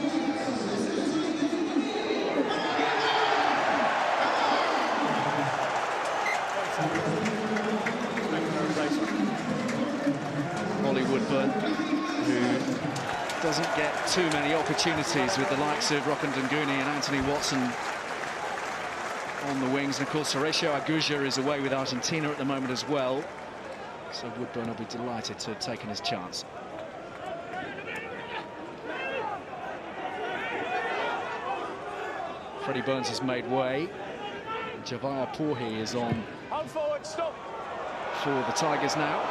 S4: Ollie Woodburn, who doesn't get too many opportunities with the likes of Rokandanguni and Anthony Watson on the wings, and of course Horacio Aguja is away with Argentina at the moment as well, so Woodburn will be delighted to have taken his chance. Freddie Burns has made way. Javaya Porhi is on
S3: forward, stop.
S4: for the Tigers now.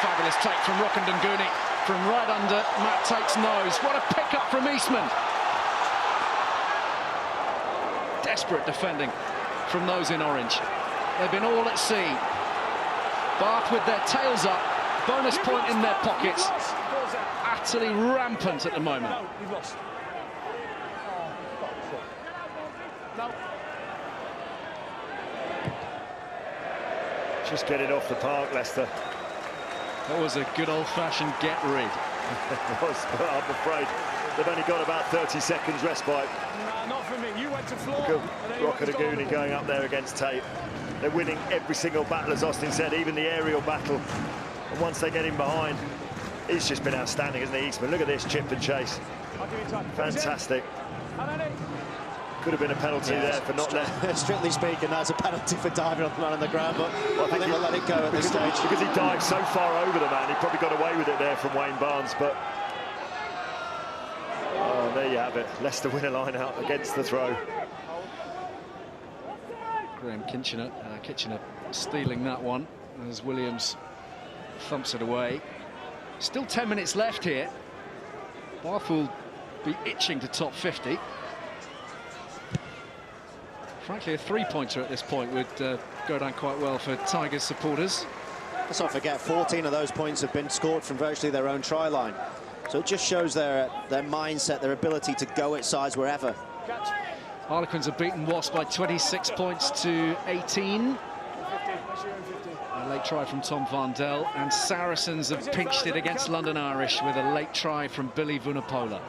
S4: Fabulous take from Rokandanguni from right under Matt Tate's nose. What a pick-up from Eastman. Desperate defending from those in orange. They've been all at sea. Bath with their tails up, bonus point in their pockets. Utterly rampant at the moment.
S3: No, you've lost. No.
S5: Just get it off the park, Leicester.
S4: That was a good old-fashioned get-rid.
S5: It was, but I'm afraid they've only got about 30 seconds respite.
S3: Nah, not for me. You went to floor.
S5: Look at Rokandanguni going up there against Tate. They're winning every single battle, as Austin said, even the aerial battle. And once they get him behind, he's just been outstanding, isn't he, Eastman? Look at this chip and chase.
S3: I'll give you time.
S5: Fantastic. Could have been a penalty there for not letting...
S6: Strictly speaking, that's a penalty for diving on the man on the ground, but I think we'll let it go at this stage.
S5: Because he dived so far over the man, he probably got away with it there from Wayne Barnes, but... Oh, there you have it. Leicester win a line out against the throw.
S4: Graham Kitchener stealing that one as Williams thumps it away. Still 10 minutes left here. Bath will be itching to top 50. Frankly, a three-pointer at this point would go down quite well for Tigers supporters.
S6: Let's not forget, 14 of those points have been scored from virtually their own try line. So it just shows their mindset, their ability to go at sides wherever.
S4: Harlequins have beaten Wasps by 26 points to 18. A late try from Tom Vandel, and Saracens have pinched it against London Irish with a late try from Billy Vunipola.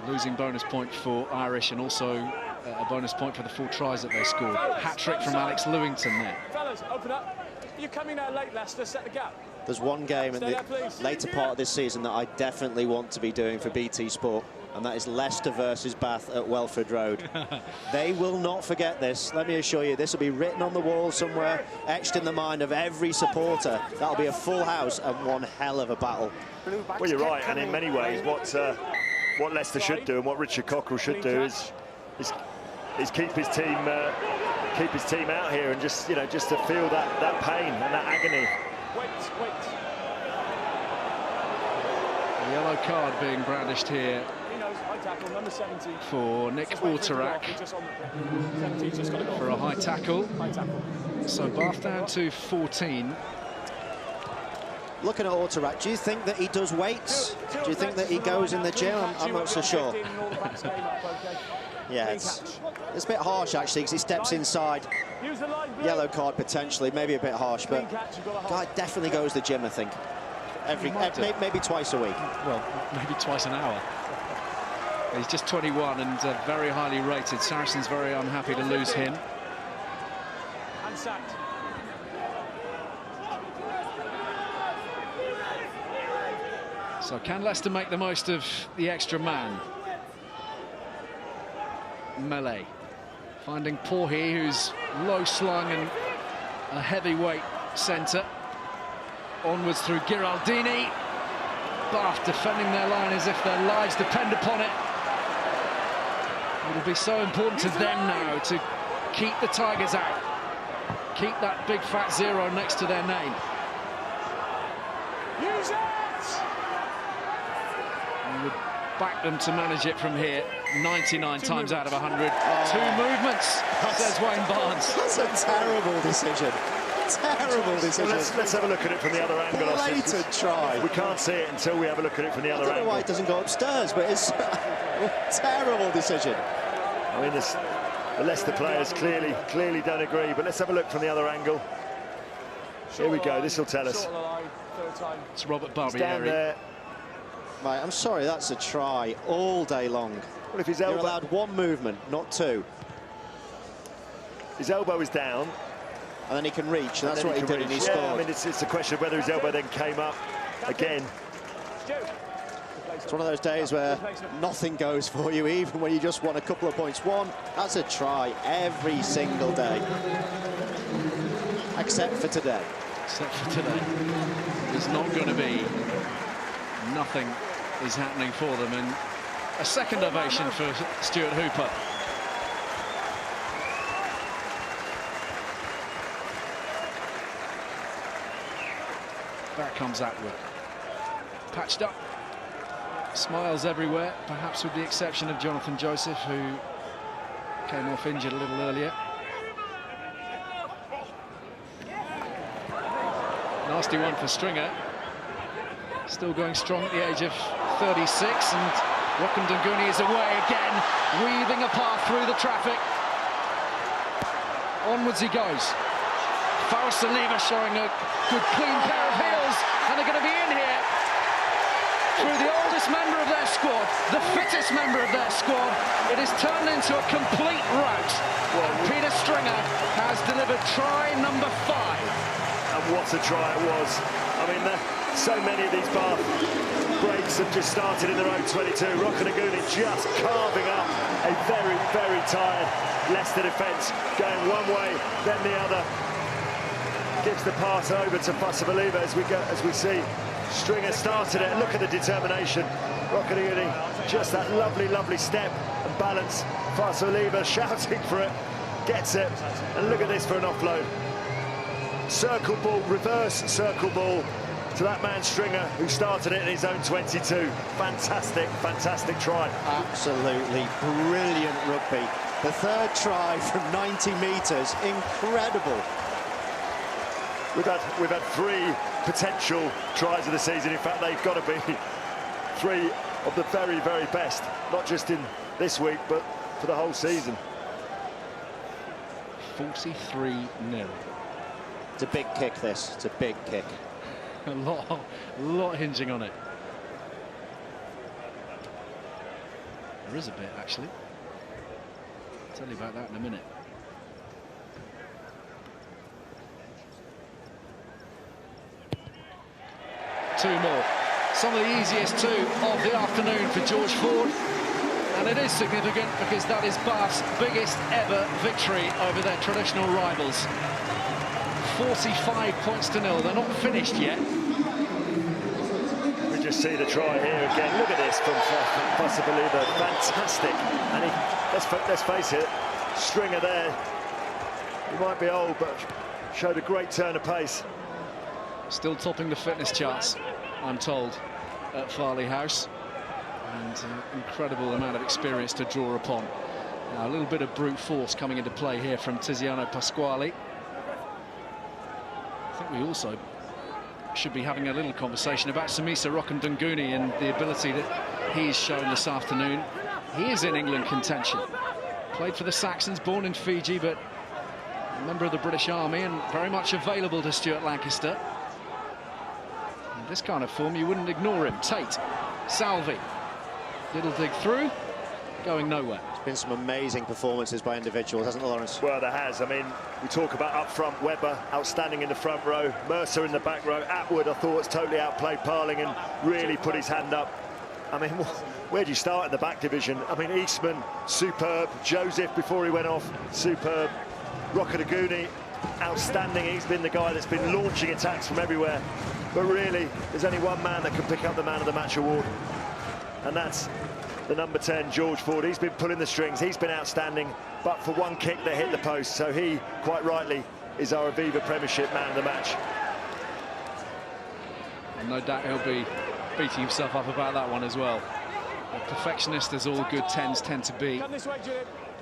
S4: Losing bonus point for Irish, and also a bonus point for the 4 tries that they scored. Hat-trick from Alex Lewington there.
S3: Fellas, open up. You're coming out late, Leicester. Set the gap.
S6: There's one game in the later part of this season that I definitely want to be doing for BT Sport. and that is Leicester versus Bath at Welford Road. They will not forget this, let me assure you. This will be written on the wall somewhere, etched in the mind of every supporter. That'll be a full house and one hell of a battle.
S5: Well, you're right, and in many ways, what Leicester should do and what Richard Cockerell should do is keep his team out here and just to feel that pain and that agony.
S4: A yellow card being brandished here for Nick Ortarak for a high tackle. So Bath down to 14.
S6: Looking at Ortarak, do you think that he does weights? Do you think that he goes in the gym? I'm not so sure. Yeah, it's a bit harsh actually, because he steps inside. Yellow card potentially, maybe a bit harsh, but guy definitely goes to the gym, I think. Maybe twice a week.
S4: Well, maybe twice an hour. He's just 21 and very highly rated. Saracens very unhappy to lose him.
S3: And sacked.
S4: So can Leicester make the most of the extra man? Melee. Finding Porhi, who's low slung and a heavyweight centre. Onwards through Giraldini. Bath defending their line as if their lives depend upon it. It'll be so important to them now to keep the Tigers out. Keep that big fat 0 next to their name.
S3: Use it!
S4: You would back them to manage it from here 99 times out of 100. Two movements, says Wayne Barnes.
S6: That's a terrible decision. Terrible decision.
S5: Well, let's have a look at it from the other angle.
S6: Blatant try.
S5: We can't see it until we have a look at it from the other angle.
S6: I don't know why it doesn't go upstairs, but it's a terrible decision.
S5: I mean, the Leicester players clearly don't agree, but let's have a look from the other angle. Here we go, this will tell us.
S4: It's Robert
S5: He's down
S4: Barbieri.
S5: there.
S6: Right, I'm sorry, that's a try all day long.
S5: Well, if his
S6: You're
S5: elbow,
S6: allowed one movement, not two.
S5: his elbow is down,
S6: And then he can reach, and that's what he did, and he
S5: yeah,
S6: scored.
S5: I mean, it's a question of whether his elbow then came up again.
S6: It's one of those days where nothing goes for you, even when you just won a couple of points. That's a try every single day. Except for today.
S4: Except for today. There's not going to be. Nothing is happening for them. And a second ovation for Stuart Hooper. Back comes Atwood. Patched up. Smiles everywhere, perhaps with the exception of Jonathan Joseph, who came off injured a little earlier. Nasty one for Stringer. Still going strong at the age of 36, and Rokandanguni is away again, weaving a path through the traffic. Onwards he goes. Faris Saliba showing a good clean pair of heels, and they're going to be in here through the oldest member of their squad, the fittest member of their squad. It has turned into a complete rout. Peter Stringer has delivered try number 5.
S5: And what a try it was. I mean, so many of these Bath breaks have just started in their own 22. Rokandanguni just carving up a very, very tired Leicester defence, going one way, then the other. Gives the pass over to Fasabaliba as we see Stringer started it. Look at the determination. Rokandanguni, just that lovely, lovely step and balance. Fasabaliba shouting for it, gets it, and look at this for an offload. Circle ball, reverse circle ball to that man Stringer, who started it in his own 22. Fantastic, fantastic try.
S6: Absolutely brilliant rugby. The third try from 90 metres, incredible.
S5: We've had 3 potential tries of the season. In fact, they've got to be 3 of the very, very best, not just in this week, but for the whole season.
S4: 43-0.
S6: It's a big kick, this. It's a big kick.
S4: A lot hinging on it. There is a bit, actually. I'll tell you about that in a minute. Two more. Some of the easiest two of the afternoon for George Ford. And it is significant because that is Bath's biggest ever victory over their traditional rivals. 45 points to 0. They're not finished yet.
S5: We just see the try here again. Look at this from Possibiliba. Fantastic. And let's face it, Stringer there. He might be old, but showed a great turn of pace.
S4: Still topping the fitness charts, I'm told, at Farley House. And an incredible amount of experience to draw upon. Now, a little bit of brute force coming into play here from Tiziano Pasquale. I think we also should be having a little conversation about Samisa Rokandunguni and the ability that he's shown this afternoon. He is in England contention. Played for the Saxons, born in Fiji, but a member of the British Army and very much available to Stuart Lancaster. In this kind of form, you wouldn't ignore him. Tate, Salvi. Little dig through, going nowhere.
S6: There's been some amazing performances by individuals, hasn't there, Lawrence?
S5: Well, there has. I mean, we talk about up front, Webber, outstanding in the front row, Mercer in the back row. Atwood, I thought, was totally outplayed Parling and really put his hand up. I mean, where do you start in the back division? I mean, Eastman, superb. Joseph, before he went off, superb. Rokadaguni, outstanding. He's been the guy that's been launching attacks from everywhere. But really, there's only one man that can pick up the Man of the Match award. And that's the number 10, George Ford. He's been pulling the strings. He's been outstanding, but for one kick that hit the post. So he, quite rightly, is our Aviva Premiership Man of the Match.
S4: And no doubt he'll be beating himself up about that one as well. A perfectionist, as all good 10s tend to be. But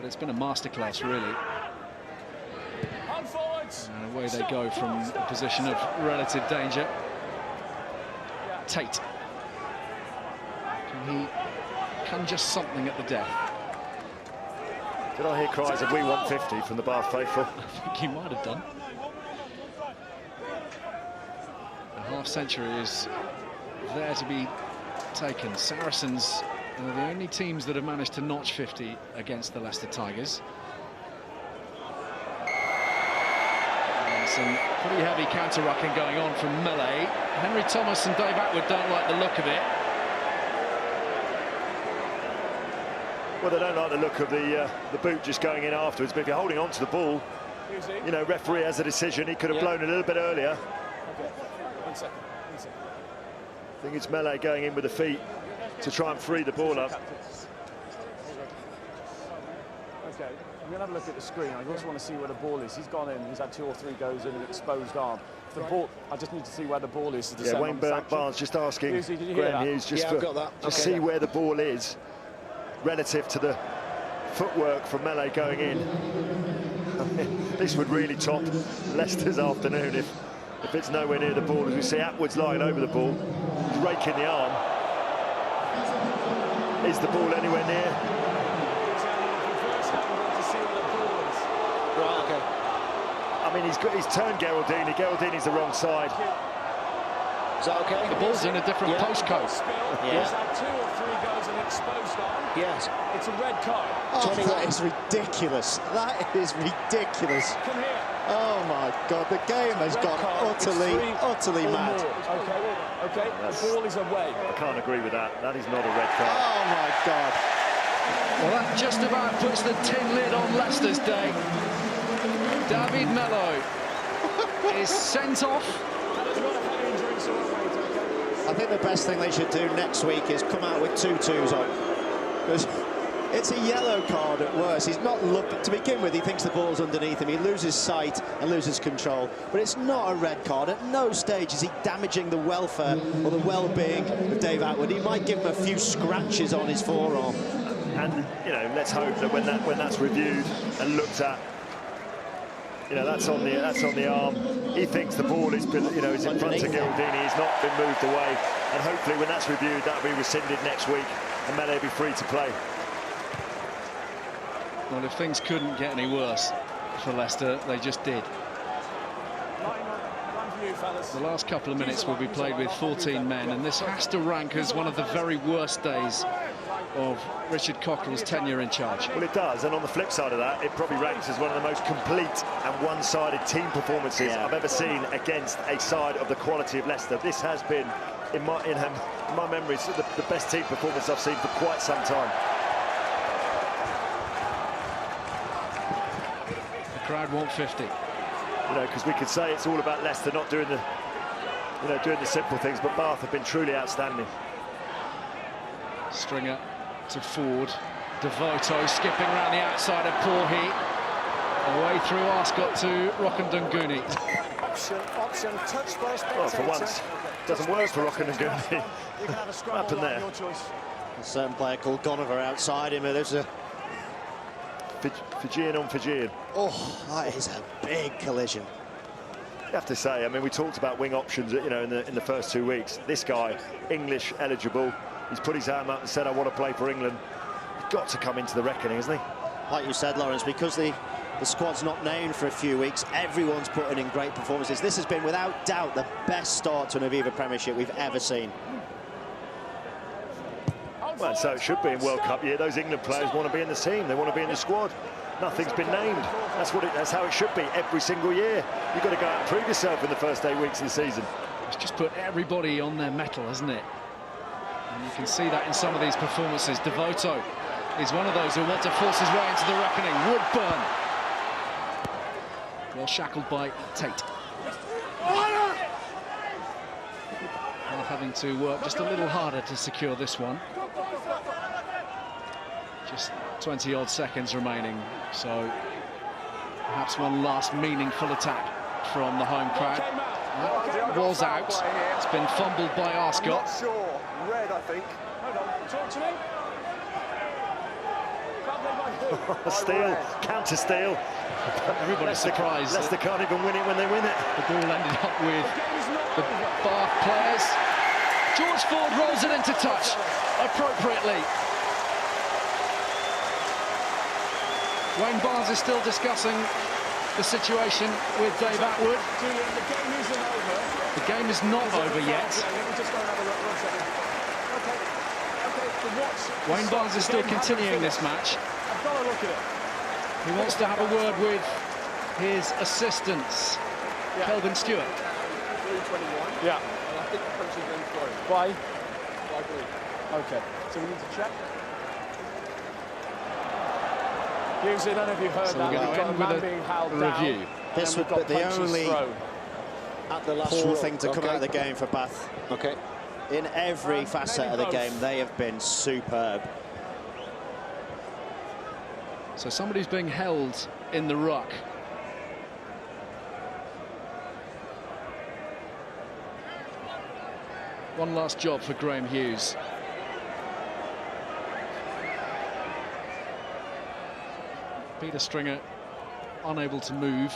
S4: it's been a masterclass, really. And away they go from a position of relative danger. Tate. Can he conjure something at the death?
S5: Did I hear cries of "We want 50" from the Bath faithful?
S4: I think he might have done. A half-century is there to be taken. Saracens are the only teams that have managed to notch 50 against the Leicester Tigers. And some pretty heavy counter-rucking going on from Melee. Henry Thomas and Dave Atwood don't like the look of it.
S5: Well, they don't like the look of the boot just going in afterwards, but if you're holding on to the ball, you know, referee has a decision. He could have blown a little bit earlier.
S3: Okay. 1 second.
S5: I think it's Melee going in with the feet to try and free the ball up.
S9: Okay, I'm going to have a look at the screen. I just want to see where the ball is. He's gone in, he's had 2 or 3 goes in an exposed arm. The ball, I just need to see where the ball is.
S5: Yeah, Wayne Barnes just asking Graham Hughes just to see where the ball is relative to the footwork from Melee going in. I mean, this would really top Leicester's afternoon if it's nowhere near the ball. As we see Atwood's lying over the ball, he's raking the arm. Is the ball anywhere near?
S9: Right, okay.
S5: I mean, he's turned Geraldini. Geraldini's the wrong side.
S9: Is that okay?
S4: The ball's in a different postcode.
S9: He's had 2 or 3 goes in exposed arm.
S6: Yes.
S9: It's a red card.
S6: Oh, that is ridiculous. That is ridiculous.
S9: Come here.
S6: Oh my God, the game has gone utterly mad.
S9: Okay, the ball is away.
S5: I can't agree with that. That is not a red card.
S6: Oh my God.
S4: Well, that just about puts the tin lid on Leicester's day. David Mello is sent off.
S6: I think the best thing they should do next week is come out with 2 2s on. Because it's a yellow card at worst. He's not looking to begin with. He thinks the ball's underneath him. He loses sight and loses control. But it's not a red card. At no stage is he damaging the welfare or the well-being of Dave Atwood. He might give him a few scratches on his forearm.
S5: And you know, let's hope that when that's reviewed and looked at, you know, that's on the arm. He thinks the ball is, you know, is in front of Geraldini. He's not been moved away. And hopefully, when that's reviewed, that'll be rescinded next week, and Melee will be free to play.
S4: Well, if things couldn't get any worse for Leicester, they just did. The last couple of minutes will be played with 14 men, and this has to rank as one of the very worst days of Richard Cockerell's tenure in charge.
S5: Well, it does, and on the flip side of that, it probably ranks as one of the most complete and one-sided team performances I've ever seen against a side of the quality of Leicester. This has been in my memory, it's the best team performance I've seen for quite some time.
S4: The crowd want 50.
S5: You know, because we could say it's all about Leicester not doing the, doing the simple things, but Bath have been truly outstanding.
S4: Stringer to Ford. Devoto skipping around the outside of Porhi. Away through Ascot to Rokandunguni.
S7: Option, touch by a spectator.
S5: Well, for once, doesn't work for Rokandunguni. What happened there?
S6: A certain player called Gonover outside him. There's a
S5: Fijian on Fijian.
S6: Oh, that is a big collision.
S5: You have to say, I mean, we talked about wing options, in the first 2 weeks. This guy, English eligible, he's put his hand up and said, I want to play for England. He's got to come into the reckoning, hasn't he?
S6: Like you said, Lawrence, because the squad's not named for a few weeks, everyone's putting in great performances. This has been, without doubt, the best start to an Aviva Premiership we've ever seen.
S5: Well, so it should be in World Cup year. Those England players want to be in the team. They want to be in the squad. Nothing's been named. That's how it should be every single year. You've got to go out and prove yourself in the first 8 weeks of the season.
S4: It's just put everybody on their mettle, hasn't it? And you can see that in some of these performances. Devoto is one of those who want to force his way into the reckoning. Woodburn. Well shackled by Tate. Now having to work just a little harder to secure this one. Just 20-odd seconds remaining, so perhaps one last meaningful attack from the home crowd. That was out. It's been fumbled by Ascot.
S9: Not sure. Red, I think. Hold on. Talk to me.
S5: Steal, counter steal.
S4: Everybody's surprised.
S5: Leicester can't even win it when they win it.
S4: The ball ended up with the Bath players. George Ford rolls it into touch appropriately. Wayne Barnes is still discussing the situation with Dave Atwood. The game is not over yet. Wayne Barnes is still continuing this match. He wants to have a word with his assistants, Kelvin Stewart.
S9: Yeah. Why? Okay. So we need to check. Hughes, I don't know if you've heard
S4: So
S9: that.
S4: we're going to end with a review.
S6: This would be the only poor thing to come out of the game for Bath.
S7: Okay.
S6: In every facet of the game, they have been superb.
S4: So somebody's being held in the ruck. One last job for Graham Hughes. Peter Stringer unable to move.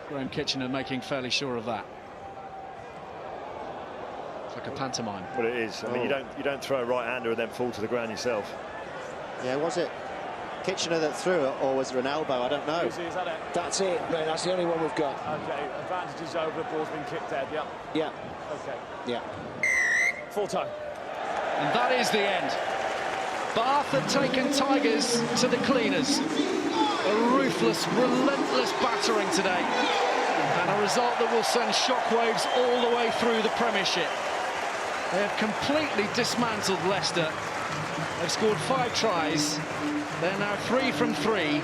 S4: Graham Kitchener making fairly sure of that. It's like a pantomime.
S5: Well, it is. I mean, you don't throw a right-hander and then fall to the ground yourself.
S6: Yeah, was it Kitchener that threw it, or was there an elbow? I don't know.
S9: Is that it?
S7: That's it, mate. That's the only one we've got.
S9: Okay, advantage is over, the ball's been kicked dead, yeah.
S7: Yeah.
S9: Okay.
S7: Yeah.
S9: Full time.
S4: And that is the end. Bath have taken Tigers to the cleaners. A ruthless, relentless battering today. And a result that will send shockwaves all the way through the Premiership. They have completely dismantled Leicester. They've scored 5 tries. They're now 3 from 3.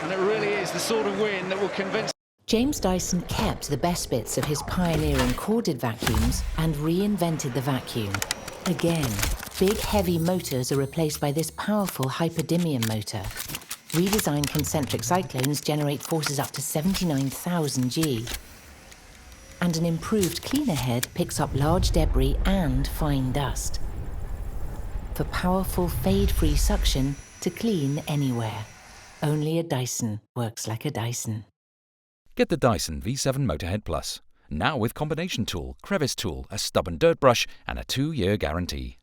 S4: And it really is the sort of win that will convince.
S1: James Dyson kept the best bits of his pioneering corded vacuums and reinvented the vacuum. Again, big heavy motors are replaced by this powerful hyperdymium motor. Redesigned concentric cyclones generate forces up to 79,000 G. And an improved cleaner head picks up large debris and fine dust. For powerful fade-free suction to clean anywhere. Only a Dyson works like a Dyson.
S2: Get the Dyson V7 Motorhead Plus, now with combination tool, crevice tool, a stubborn dirt brush and a 2-year guarantee.